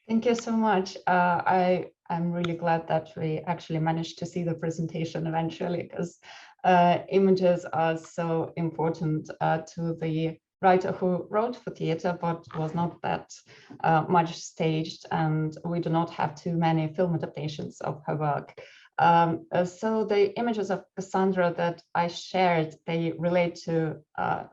Speaker 2: Thank you so much. I'm really glad that we actually managed to see the presentation eventually, because images are so important to the writer who wrote for theater, but was not that much staged, and we do not have too many film adaptations of her work. So the images of Cassandra that I shared, they relate to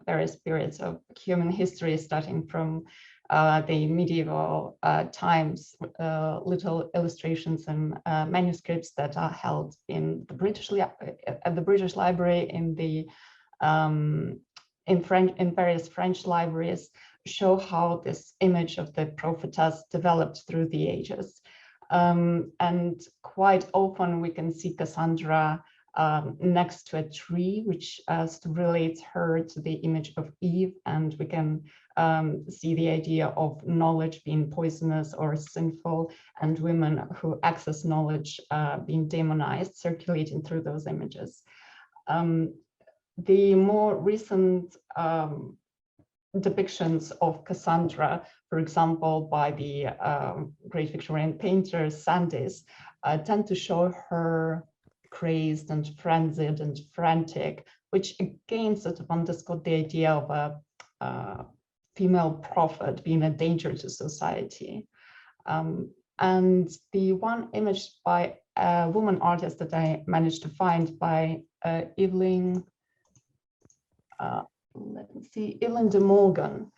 Speaker 2: various periods of human history, starting from the medieval times, little illustrations and manuscripts that are held in the at the British Library, in the in various French libraries, show how this image of the prophetess developed through the ages. And quite often we can see Cassandra next to a tree, which relates her to the image of Eve, and we can see the idea of knowledge being poisonous or sinful, and women who access knowledge being demonized, circulating through those images. The more recent depictions of Cassandra, for example, by the great Victorian painter Sandys, tend to show her crazed and frenzied and frantic, which again sort of underscored the idea of a female prophet being a danger to society. And the one image by a woman artist that I managed to find by Evelyn, Evelyn de Morgan,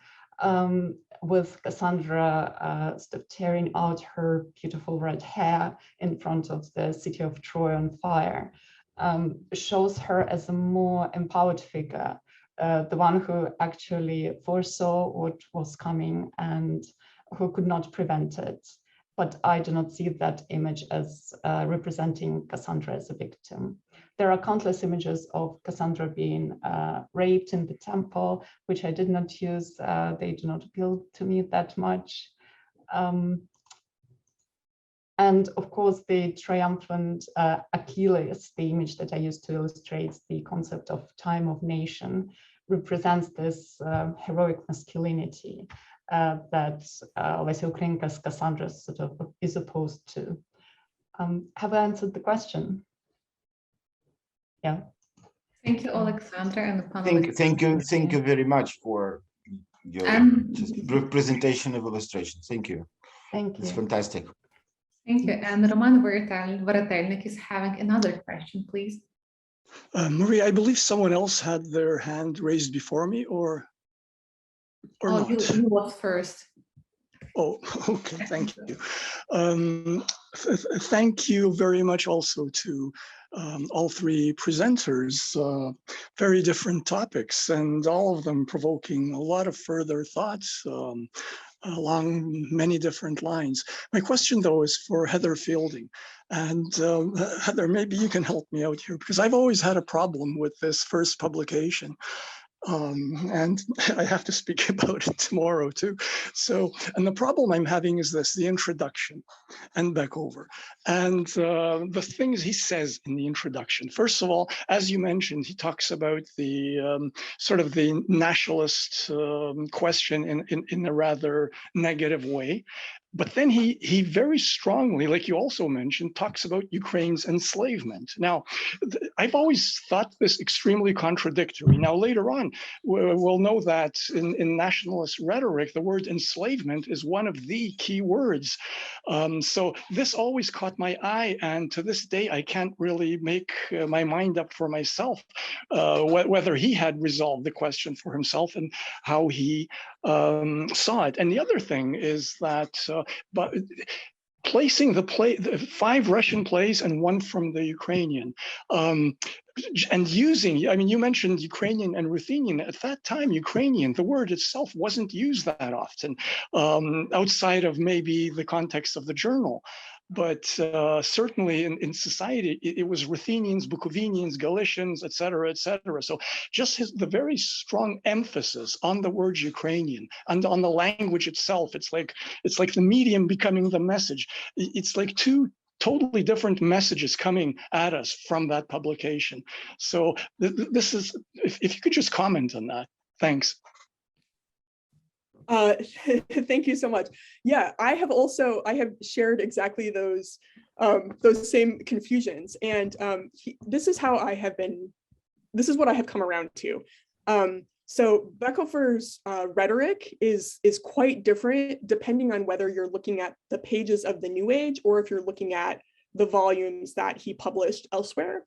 Speaker 2: with Cassandra sort of tearing out her beautiful red hair in front of the city of Troy on fire, shows her as a more empowered figure, the one who actually foresaw what was coming and who could not prevent it. But I do not see that image as representing Cassandra as a victim. There are countless images of Cassandra being raped in the temple, which I did not use. They do not appeal to me that much. And of course, the triumphant Achilles, the image that I used to illustrate the concept of time of nation, represents this heroic masculinity that Lesia Ukrainka's Cassandra sort of is opposed to. Have I answered the question? Yeah.
Speaker 1: Thank you, Alexandra, and the panelists.
Speaker 5: Thank you very much for your presentation of illustrations. Thank you.
Speaker 2: Thank you.
Speaker 5: It's fantastic.
Speaker 1: Thank you. And Roman Retelling is having another question, please.
Speaker 6: Maria, I believe someone else had their hand raised before me, or not?
Speaker 1: You was first.
Speaker 6: Oh, okay, thank you. Thank you very much also to all three presenters. Very different topics, and all of them provoking a lot of further thoughts along many different lines. My question, though, is for Heather Fielding. And Heather, maybe you can help me out here, because I've always had a problem with this first publication. And I have to speak about it tomorrow too. So, and the problem I'm having is this, the introduction and back over. And the things he says in the introduction. First of all, as you mentioned, he talks about the sort of the nationalist question in a rather negative way. But then he very strongly, like you also mentioned, talks about Ukraine's enslavement. Now, I've always thought this extremely contradictory. Now, later on, we'll know that in nationalist rhetoric, the word enslavement is one of the key words. So this always caught my eye, and to this day, I can't really make my mind up for myself whether he had resolved the question for himself and how he saw it. And the other thing is that but placing the 5 Russian plays and 1 from the Ukrainian, and using, I mean, you mentioned Ukrainian and Ruthenian. At that time, Ukrainian, the word itself wasn't used that often, outside of maybe the context of the journal. But certainly in society, it was Ruthenians, Bukovinians, Galicians, et cetera, so just the very strong emphasis on the word Ukrainian and on the language itself. It's like the medium becoming the message. It's like 2 totally different messages coming at us from that publication. So this is, if you could just comment on that. Thanks.
Speaker 4: Thank you so much. Yeah, I have shared exactly those same confusions, and this is what I have come around to. So Beckhofer's rhetoric is quite different depending on whether you're looking at the pages of the New Age or if you're looking at the volumes that he published elsewhere.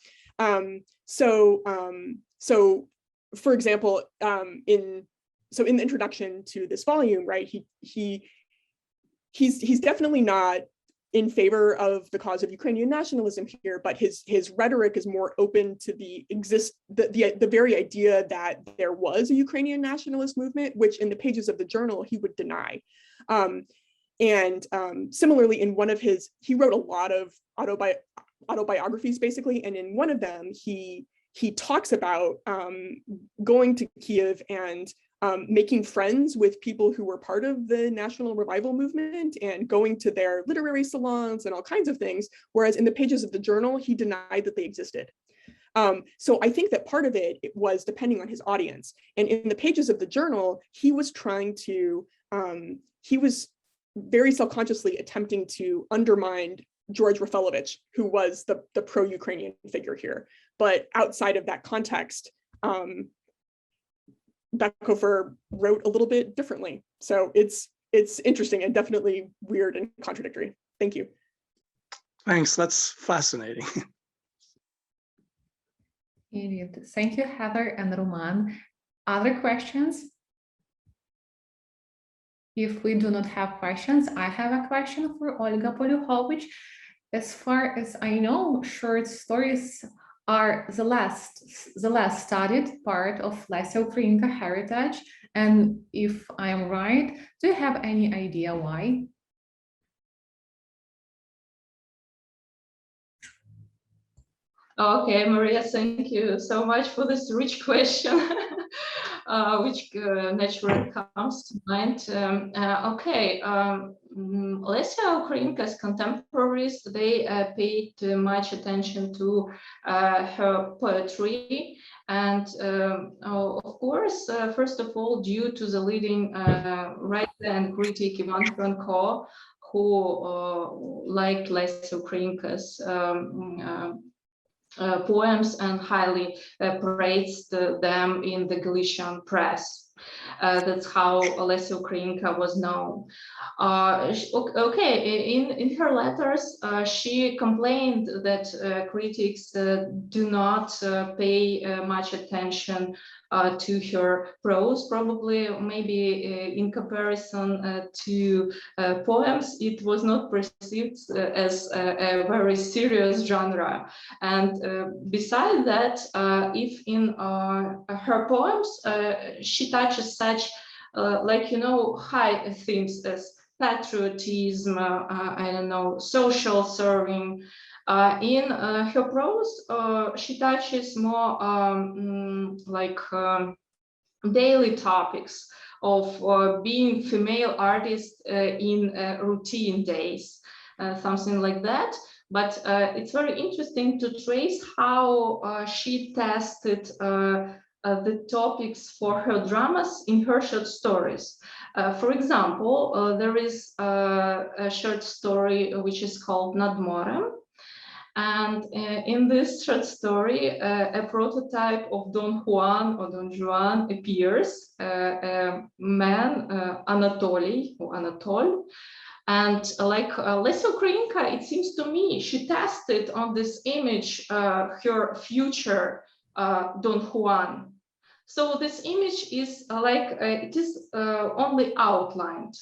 Speaker 4: So for example, in the introduction to this volume, right, he's definitely not in favor of the cause of Ukrainian nationalism here, but his rhetoric is more open to the very idea that there was a Ukrainian nationalist movement, which in the pages of the journal he would deny. Similarly, in one of he wrote a lot of autobiographies basically, and in one of them he talks about going to Kyiv and making friends with people who were part of the national revival movement and going to their literary salons and all kinds of things, whereas in the pages of the journal, he denied that they existed. So I think that part of it was depending on his audience. And in the pages of the journal, he was he was very self-consciously attempting to undermine George Raffelovich, who was the pro-Ukrainian figure here. But outside of that context, Beckhofer wrote a little bit differently. So it's interesting and definitely weird and contradictory. Thank you.
Speaker 6: Thanks, that's fascinating.
Speaker 1: Thank you, Heather and Roman. Other questions? If we do not have questions, I have a question for Olga Poliukhovych. As far as I know, short stories are the last studied part of Lesia Ukrainka heritage. And if I am right, do you have any idea why?
Speaker 3: Okay, Maria, thank you so much for this rich question, which naturally comes to mind. Lesia Ukrainka's contemporaries, they paid much attention to her poetry. And of course, first of all, due to the leading writer and critic Ivan Franko, who liked Lesia Ukrainka's poems and highly praised them in the Galician press. That's how Lesia Ukrainka was known. In her letters, she complained that critics do not pay much attention to her prose. Probably, maybe in comparison to poems, it was not perceived as a very serious genre. And besides that, if in her poems she touches such high themes as patriotism, I don't know, social serving. In her prose, she touches more daily topics of being female artist in routine days, something like that. But it's very interesting to trace how she tested the topics for her dramas in her short stories. For example, there is a short story which is called Nad Morem. And in this short story, a prototype of Don Juan or Don Juan appears, a man, Anatol. And like Lesia Ukrainka, it seems to me, she tested on this image her future Don Juan. So this image is it is only outlined.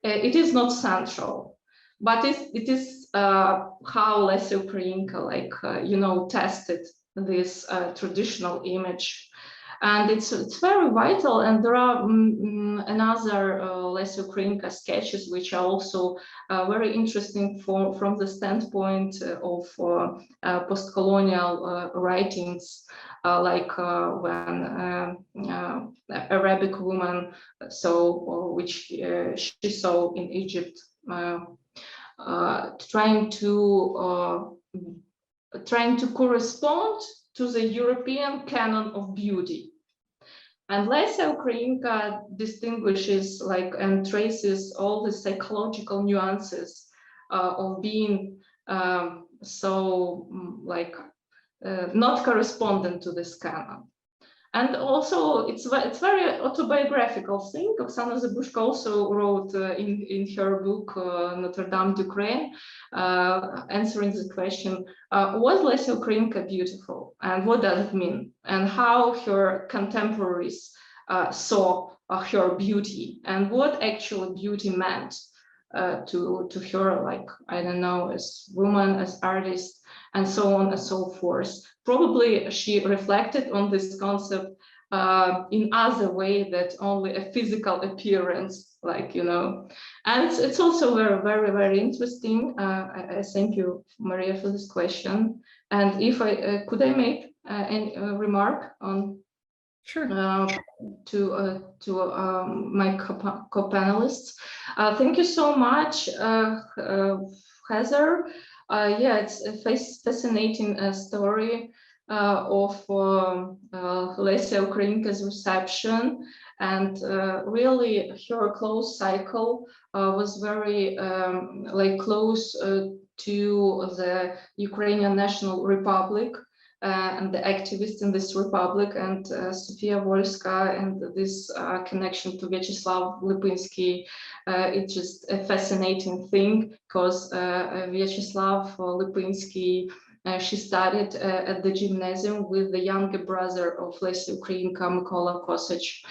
Speaker 3: It is not central, but it is how Lesia Ukrainka, tested this traditional image. And it's very vital, and there are another Lesia Ukrainka sketches which are also very interesting from the standpoint of post-colonial writings, when Arabic woman which she saw in Egypt, trying to correspond to the European canon of beauty. And Lesia Ukrainka distinguishes and traces all the psychological nuances of being not correspondent to this canon. And also, it's very autobiographical thing. Oksana Zabushko also wrote in her book Notre-Dame d'Ukraine, answering the question, was Lesia Ukrainka beautiful? And what does it mean? And how her contemporaries saw her beauty, and what actual beauty meant to her, like, I don't know, as woman, as artist, and so on and so forth. Probably she reflected on this concept in other way that only a physical appearance, like, you know. And it's also very, very, very interesting. I thank you, Maria, for this question. And if I could I make any remark on
Speaker 1: Sure.
Speaker 3: to my co-panelists. Thank you so much, Heather. Yeah, it's a fascinating story of Lesia Ukrainka's reception, and really her close cycle was very like close to the Ukrainian National Republic. And the activists in this republic, and Sofia Volska, and this connection to Vyacheslav Lipinski. It's just a fascinating thing, because Vyacheslav Lipinski, she studied at the gymnasium with the younger brother of Lesia Ukrainka, Mykola Kosich.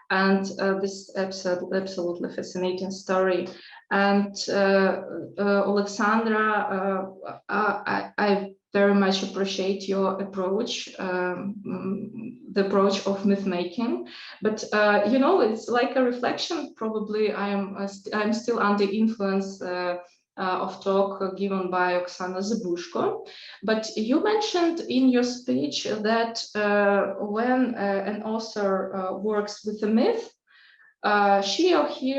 Speaker 3: And this absolutely fascinating story. And Alexandra, I very much appreciate your approach, the approach of myth-making. But you know, it's like a reflection. Probably I'm still under influence of talk given by Oksana Zabushko. But you mentioned in your speech that when an author works with a myth, she or he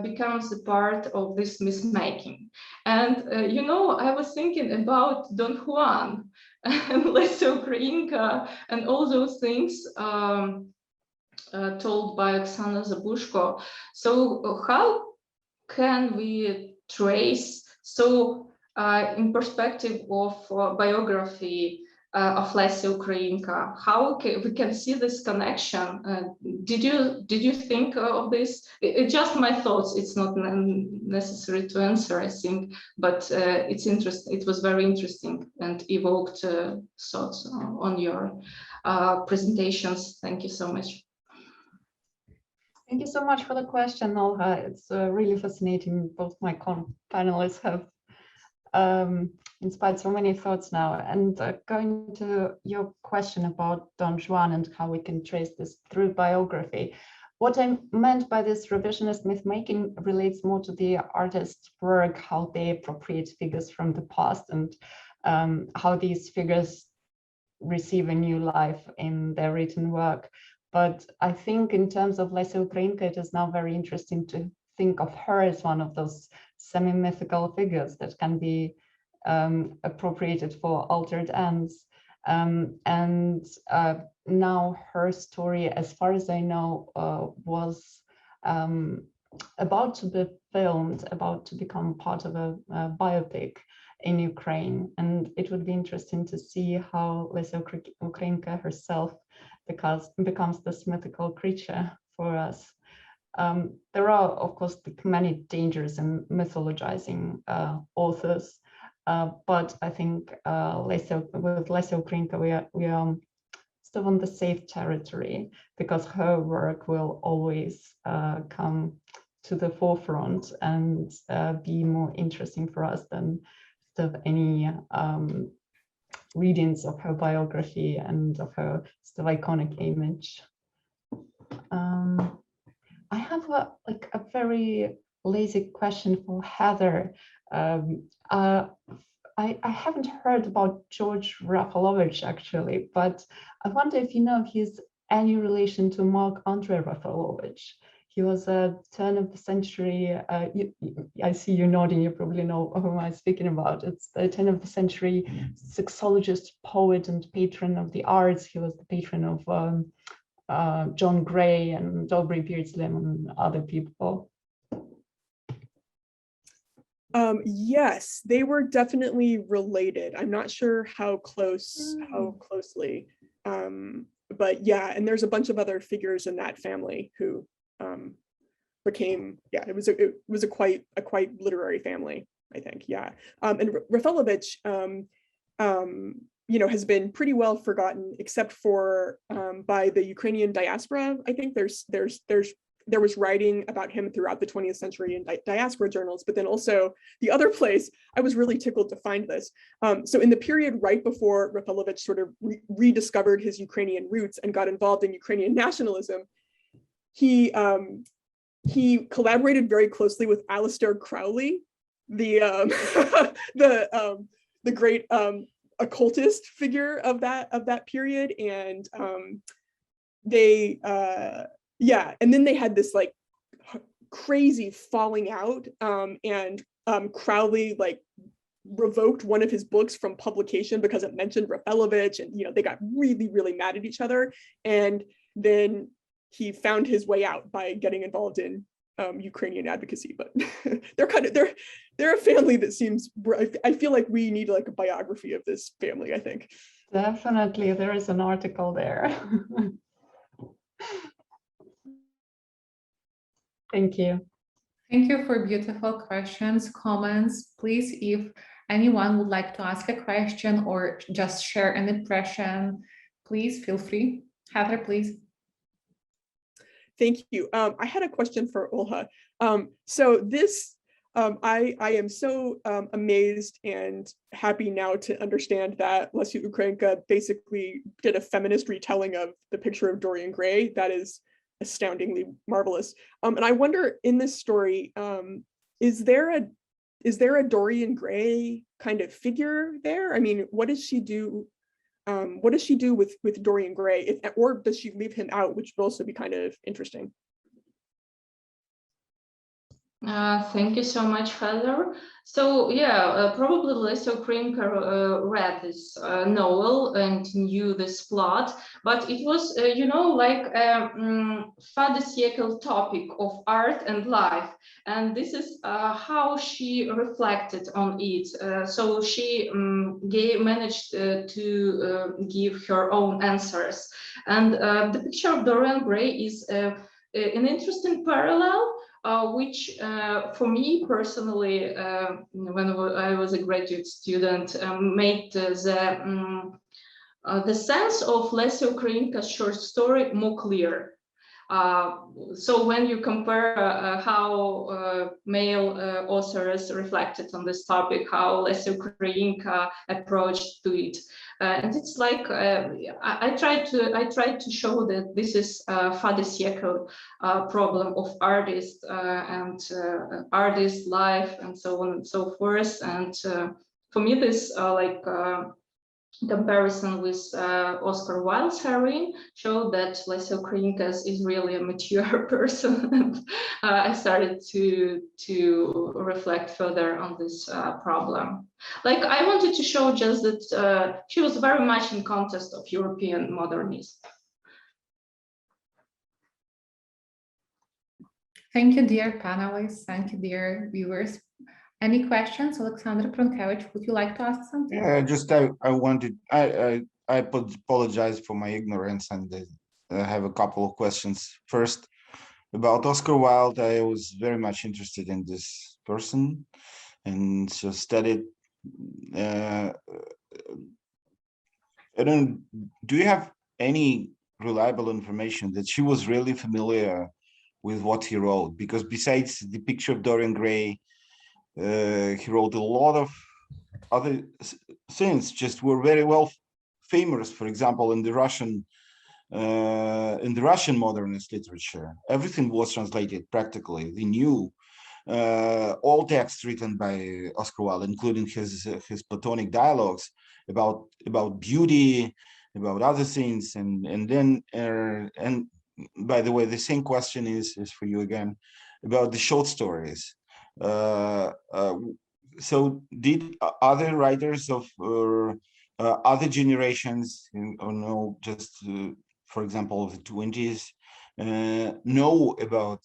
Speaker 3: becomes a part of this myth-making. And you know, I was thinking about Don Juan and Lesia Ukrainka and all those things told by Oksana Zabushko. So how can we trace, so in perspective of biography of Lesia Ukrainka, how we can see this connection? Did you think of this? It's just my thoughts. It's not necessary to answer, I think, but it's interesting. It was very interesting and evoked thoughts on your presentations. Thank you so much.
Speaker 2: Thank you so much for the question, Olha. It's really fascinating. Both my panelists have inspired so many thoughts now. And going to your question about Don Juan and how we can trace this through biography, what I meant by this revisionist myth-making relates more to the artist's work, how they appropriate figures from the past, and how these figures receive a new life in their written work. But I think in terms of Lesia Ukrainka, it is now very interesting to think of her as one of those semi-mythical figures that can be appropriated for altered ends. And now her story, as far as I know, was about to be filmed, about to become part of a biopic in Ukraine. And it would be interesting to see how Lesia Ukrainka herself becomes this mythical creature for us. There are, of course, many dangers in mythologizing authors, but I think with Lesia Ukrainka, we are still on the safe territory, because her work will always come to the forefront and be more interesting for us than sort of any readings of her biography and of her sort of iconic image. I have a very lazy question for Heather. I haven't heard about George Raffelovich actually, but I wonder if you know if he's any relation to Marc-Andre Raffelovich. He was a turn of the century, I see you nodding, you probably know who I'm speaking about. It's the turn of the century sexologist, poet, and patron of the arts. He was the patron of John Gray and Dobry Beardsley and other people.
Speaker 4: Yes, they were definitely related. I'm not sure how closely. but yeah, and there's a bunch of other figures in that family who became, yeah, it was a quite literary family, I think, yeah. And Raffelovich, you know, has been pretty well forgotten, except for by the Ukrainian diaspora. I think there was writing about him throughout the 20th century in diaspora journals, but then also the other place, I was really tickled to find this. So in the period right before Raffelovich sort of rediscovered his Ukrainian roots and got involved in Ukrainian nationalism, he collaborated very closely with Aleister Crowley, the the great occultist figure of that period, and they yeah, and then they had this like crazy falling out, and Crowley like revoked one of his books from publication because it mentioned Raffelovich, and you know, they got really mad at each other, and then he found his way out by getting involved in Ukrainian advocacy. But they're a family that seems, I feel like we need like a biography of this family, I think.
Speaker 2: Definitely, there is an article there. Thank you.
Speaker 1: Thank you for beautiful questions, comments. Please, if anyone would like to ask a question or just share an impression, please feel free. Heather, please.
Speaker 4: Thank you. I had a question for Olha. So this, I am so amazed and happy now to understand that Lesia Ukrainka basically did a feminist retelling of The Picture of Dorian Gray. That is astoundingly marvelous. And I wonder, in this story, is there a Dorian Gray kind of figure there? I mean, what does she do? What does she do with Dorian Gray, or does she leave him out, which would also be kind of interesting?
Speaker 3: Thank you so much, Heather. So yeah, probably Lesia Ukrainka read this novel and knew this plot, but it was, you know, like a fin de siècle topic of art and life. And this is how she reflected on it. So she managed to give her own answers. And The Picture of Dorian Gray is an interesting parallel, which for me personally, when I was a graduate student, made the sense of Lesia Ukrainka's short story more clear. So when you compare how male authors reflected on this topic, how Lesia Ukrainka approached to it, and it's like I tried to show that this is fin de siècle problem of artists and artist life and so on and so forth. And for me, this comparison with Oscar Wilde's heroine showed that Lesia Ukrainka is really a mature person, and I started to reflect further on this problem. Like, I wanted to show just that she was very much in context of European modernism.
Speaker 1: Thank you, dear panelists. Thank you, dear viewers. Any questions? Alexandra Dojik, would you like to ask something?
Speaker 5: Yeah, just I apologize for my ignorance, and I have a couple of questions. First, about Oscar Wilde, I was very much interested in this person, and so studied. Do you have any reliable information that she was really familiar with what he wrote? Because besides The Picture of Dorian Gray, he wrote a lot of other things just were very well famous. For example, in the Russian modernist literature, everything was translated practically. They knew all texts written by Oscar Wilde, including his Platonic dialogues about beauty, about other things, and then and by the way, the same question is for you again about the short stories. So did other writers of other generations, or no, just for example, the 20s, know about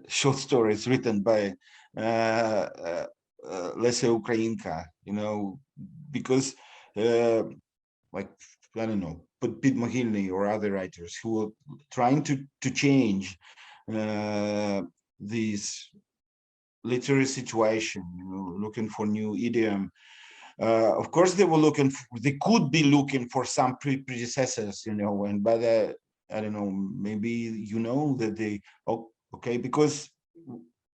Speaker 5: short stories written by Lesia Ukrainka? You know, because like I don't know, but Kyiv-Mohyla or other writers who are trying to change this literary situation, looking for new idiom. Of course, they were they could be looking for some predecessors, and by the, I don't know, maybe that they, okay, because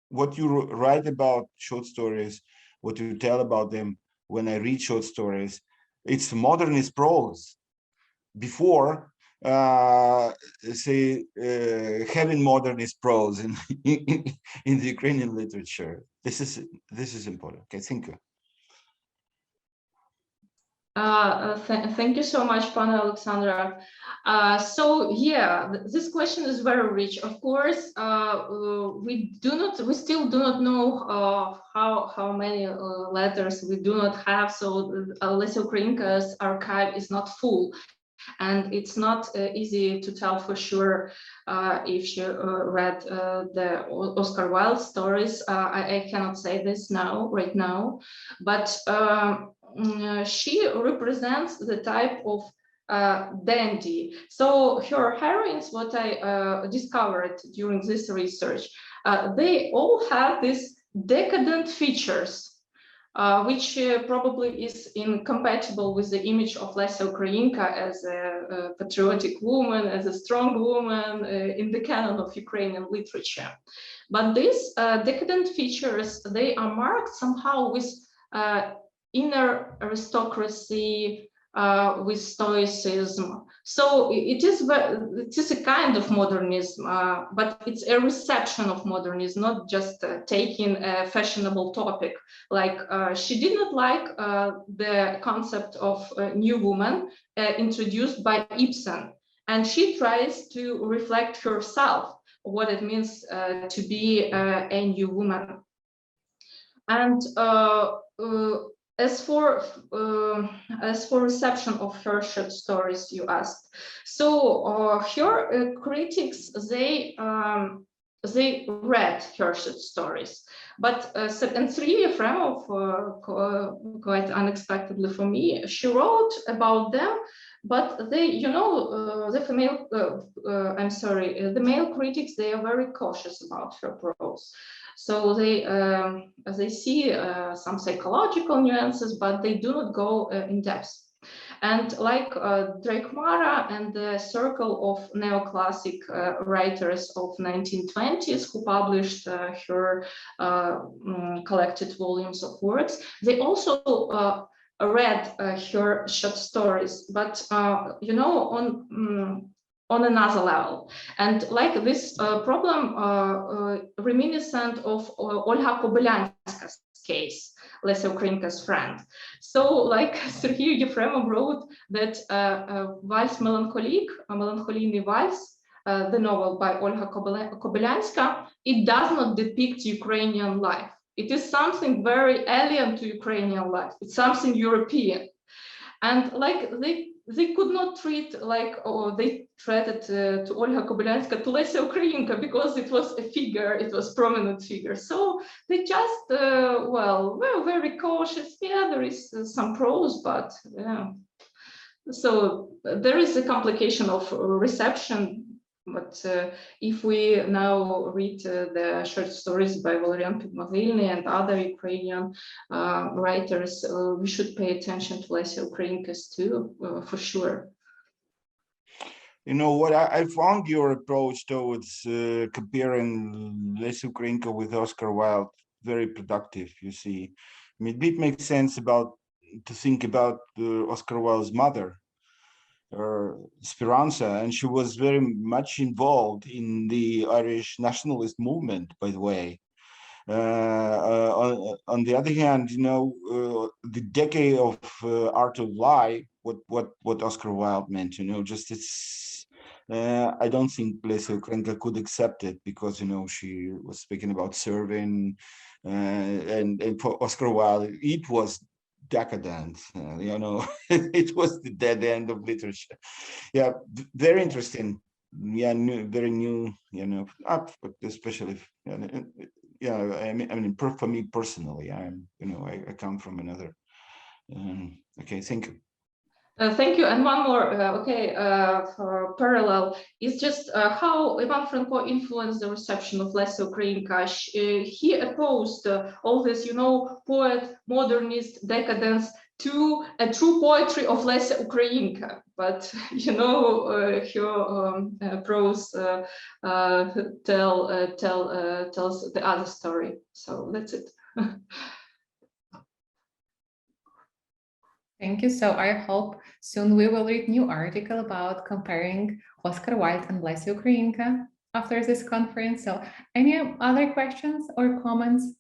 Speaker 5: what you write about short stories, what you tell about them when I read short stories, it's modernist prose. Before, say, having modernist prose in the Ukrainian literature. This is important. Okay, thank you.
Speaker 3: Thank you so much, Pana Alexandra. So yeah, this question is very rich. Of course, we still do not know how many letters we do not have. So Lesia Ukrainka's archive is not full. And it's not easy to tell for sure if you read the Oscar Wilde stories. I cannot say this right now, but she represents the type of dandy. So her heroines, what I discovered during this research, they all have these decadent features. Which probably is incompatible with the image of Lesia Ukrainka as a patriotic woman, as a strong woman in the canon of Ukrainian literature. But these decadent features, they are marked somehow with inner aristocracy, with stoicism. So it is a kind of modernism, but it's a reception of modernism, not just taking a fashionable topic. Like she did not like the concept of new woman introduced by Ibsen, and she tries to reflect herself what it means to be a new woman. And as for reception of her short stories, you asked. So her critics, they read her short stories, but and Sergei Yefremov, quite unexpectedly for me, she wrote about them. But they, the male critics, they are very cautious about her prose. So they see some psychological nuances, but they do not go in depth. And like Drake Mara and the circle of neoclassic writers of 1920s who published her collected volumes of works, they also read her short stories, but on another level. And like this problem reminiscent of Olha Kobylanska's case, Lesia Ukrainka's friend. So like Sergei Yefremov wrote that Valse Melancholique, Melancholy Valse, the novel by Olha Kobylanska, it does not depict Ukrainian life. It is something very alien to Ukrainian life. It's something European. And like they could not treat like, they treated to Olha Kobylanska, to Lesia Ukrainka, because it was a figure, it was prominent figure. So they just, were very cautious. Yeah, there is some prose, but yeah. So there is a complication of reception. But if we now read the short stories by Valerian Kyiv-Mohyla and other Ukrainian writers, we should pay attention to Lesia Ukrainka's too, for sure.
Speaker 5: You know what, I found your approach towards comparing Lesia Ukrainka with Oscar Wilde very productive, you see. I mean, it makes sense to think about Oscar Wilde's mother, Speranza, and she was very much involved in the Irish nationalist movement, by the way. On the other hand, the decade of art of lie, what Oscar Wilde meant, just it's. I don't think Lesia Ukrainka could accept it because she was speaking about serving, and for Oscar Wilde it was decadent, it was the dead end of literature. Yeah, very interesting. Yeah, very new, especially, I mean, for me personally, I come from another. Okay, thank you.
Speaker 3: Thank you. And one more, for parallel, is just how Ivan Franko influenced the reception of Lesia Ukrainka. He opposed all this, poet, modernist, decadence to a true poetry of Lesia Ukrainka. But, her prose tells the other story. So that's it.
Speaker 1: Thank you. So I hope soon we will read new article about comparing Oscar Wilde and Lesia Ukrainka after this conference. So any other questions or comments?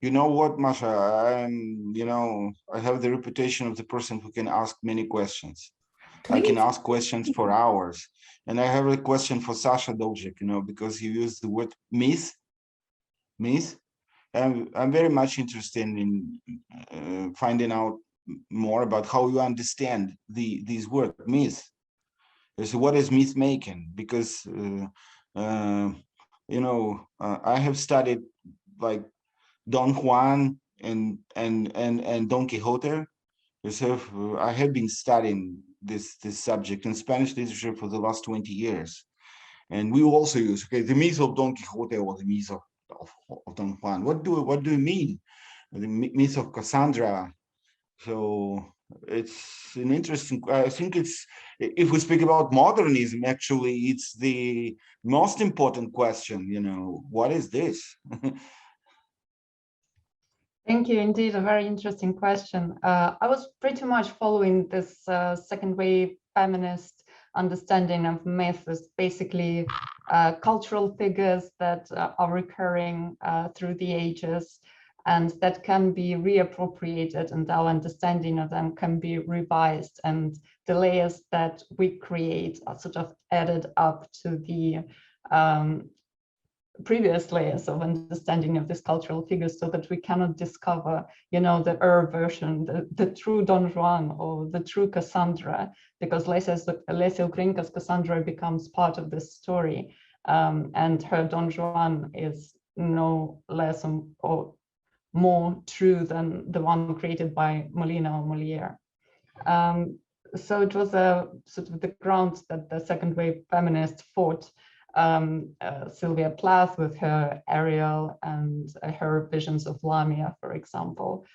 Speaker 5: You know what, Masha, I have the reputation of the person who can ask many questions. Please. I can ask questions for hours. And I have a question for Sasha Dojik, because you used the word myth. I'm very much interested in finding out more about how you understand these words, myth. So what is myth making? Because I have studied like Don Juan and Don Quixote. So I have been studying this subject in Spanish literature for the last 20 years, and we also use the myth of Don Quixote or the myth of Don Juan. What do you mean? The myth of Cassandra. So it's an interesting. I think it's, if we speak about modernism, actually, it's the most important question. What is this?
Speaker 2: Thank you. Indeed, a very interesting question. I was pretty much following this second wave feminist understanding of myth as basically cultural figures that are recurring through the ages and that can be reappropriated, and our understanding of them can be revised, and the layers that we create are sort of added up to the previous layers of understanding of these cultural figures, so that we cannot discover, the version, the true Don Juan or the true Cassandra, because Lesia Ukrainka's Cassandra becomes part of this story, and her Don Juan is no less or more true than the one created by Molina or Molière. So it was a sort of the ground that the second wave feminists fought. Sylvia Plath with her Ariel and her visions of Lamia, for example,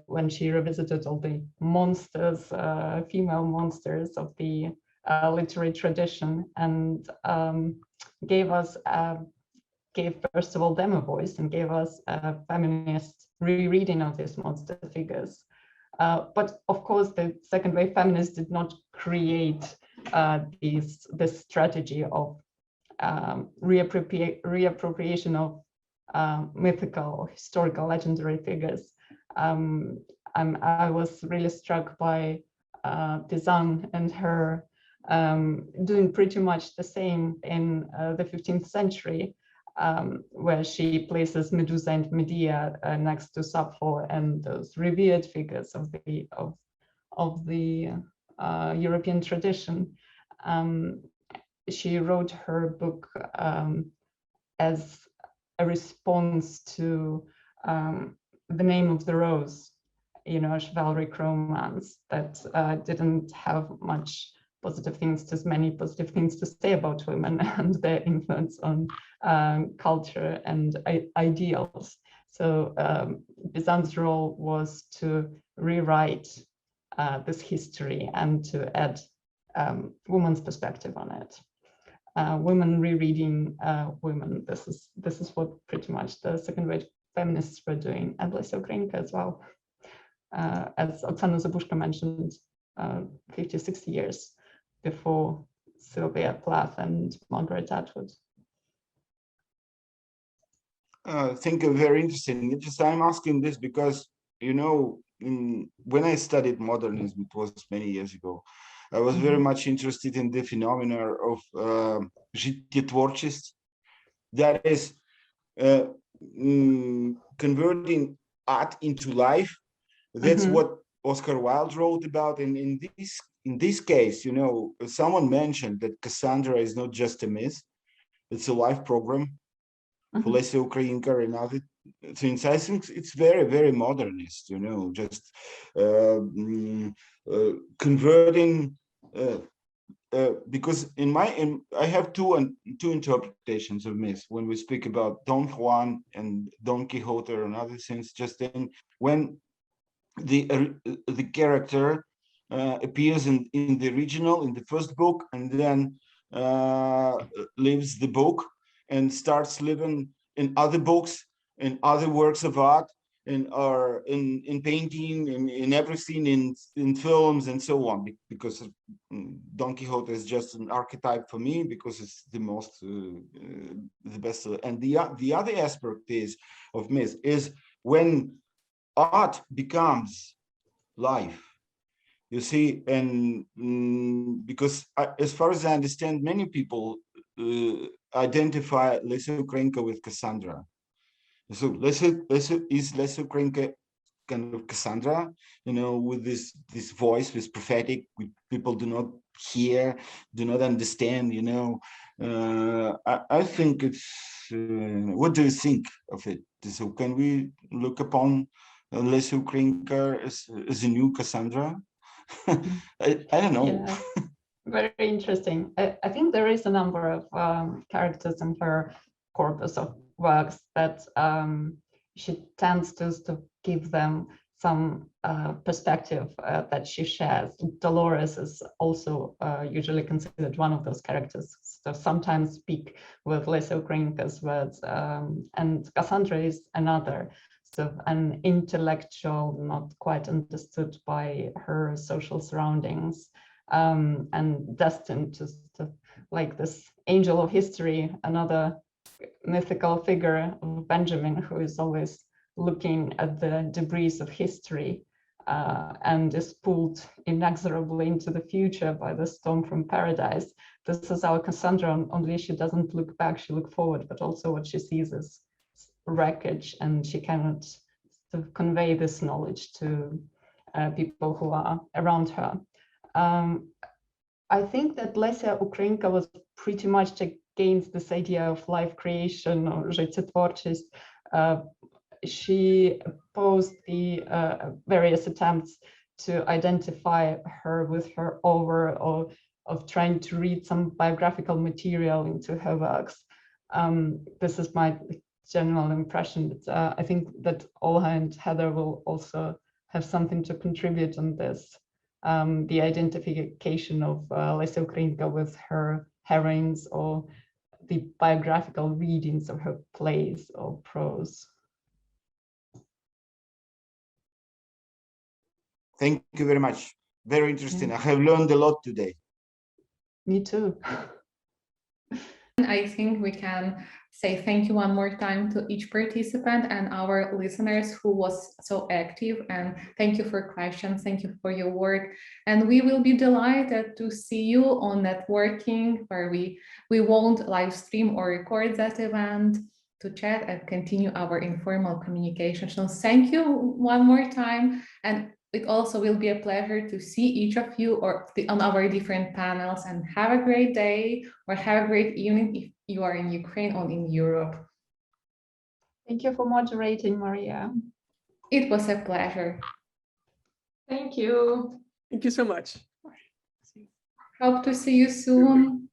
Speaker 2: when she revisited all the monsters, female monsters of the literary tradition, and gave first of all them a voice and gave us a feminist rereading of these monster figures. But of course, the second wave feminists did not create this strategy of reappropriation of mythical, historical, legendary figures. I was really struck by Dizan and her doing pretty much the same in the 15th century, where she places Medusa and Medea next to Sappho and those revered figures of the European tradition. She wrote her book as a response to The Name of the Rose, a chivalric romance that didn't have many positive things to say about women and their influence on culture and ideals. So Bizan's role was to rewrite this history and to add women's perspective on it. Women rereading women. This is what pretty much the second wave feminists were doing, and Lesia Ukrainka as well. As Oksana Zabushka mentioned, 50, 60 years before Sylvia Plath and Margaret Atwood.
Speaker 5: I think very interesting. I'm asking this because, when I studied modernism, it was many years ago, I was very much interested in the phenomena of життєтворчість, that is converting art into life. That's what Oscar Wilde wrote about. And in this case, someone mentioned that Cassandra is not just a myth, it's a life program for Lesia Ukrainka and things. I think it's very, very modernist, you know, just converting, because I have two interpretations of myth when we speak about Don Juan and Don Quixote and other things. Just then, when the character appears in the original, in the first book, and then leaves the book and starts living in other books, in other works of art, in painting, in everything, in films and so on. Because Don Quixote is just an archetype for me, because it's the most the best. And the other aspect of myth is when art becomes life. You see, and because as far as I understand, many people identify Lesia Ukrainka with Cassandra. So Lesia Ukrainka kind of Cassandra, you know, with this voice, this prophetic, people do not hear, do not understand, you know. I think it's, what do you think of it? So can we look upon Lesia Ukrainka as a new Cassandra? I don't know.
Speaker 2: Yeah, very interesting. I think there is a number of characters in her corpus of works that she tends to give them some perspective that she shares. Dolores is also usually considered one of those characters, so sometimes speak with Lesia Ukrainka's words, and Cassandra is another. So an intellectual, not quite understood by her social surroundings, and destined to like this angel of history, another mythical figure of Benjamin, who is always looking at the debris of history and is pulled inexorably into the future by the storm from paradise. This is our Cassandra, only she doesn't look back, she looks forward, but also what she sees is wreckage, and she cannot sort of convey this knowledge to people who are around her. I think that Lesia Ukrainka was pretty much against this idea of life creation or życiotwórczość. She opposed the various attempts to identify her with her over, or of trying to read some biographical material into her works. This is my general impression, but I think that Olha and Heather will also have something to contribute on this. The identification of Lesia Ukrainka with her heroines, or the biographical readings of her plays or prose.
Speaker 5: Thank you very much. Very interesting. Yeah. I have learned a lot today.
Speaker 2: Me too.
Speaker 1: I think we can say thank you one more time to each participant and our listeners who was so active, and thank you for questions, thank you for your work, and we will be delighted to see you on networking, where we won't live stream or record that event, to chat and continue our informal communication. So thank you one more time, and it also will be a pleasure to see each of you on our different panels, and have a great day or have a great evening if you are in Ukraine or in Europe.
Speaker 2: Thank you for moderating, Maria.
Speaker 1: It was a pleasure.
Speaker 3: Thank you.
Speaker 4: Thank you so much.
Speaker 1: Hope to see you soon.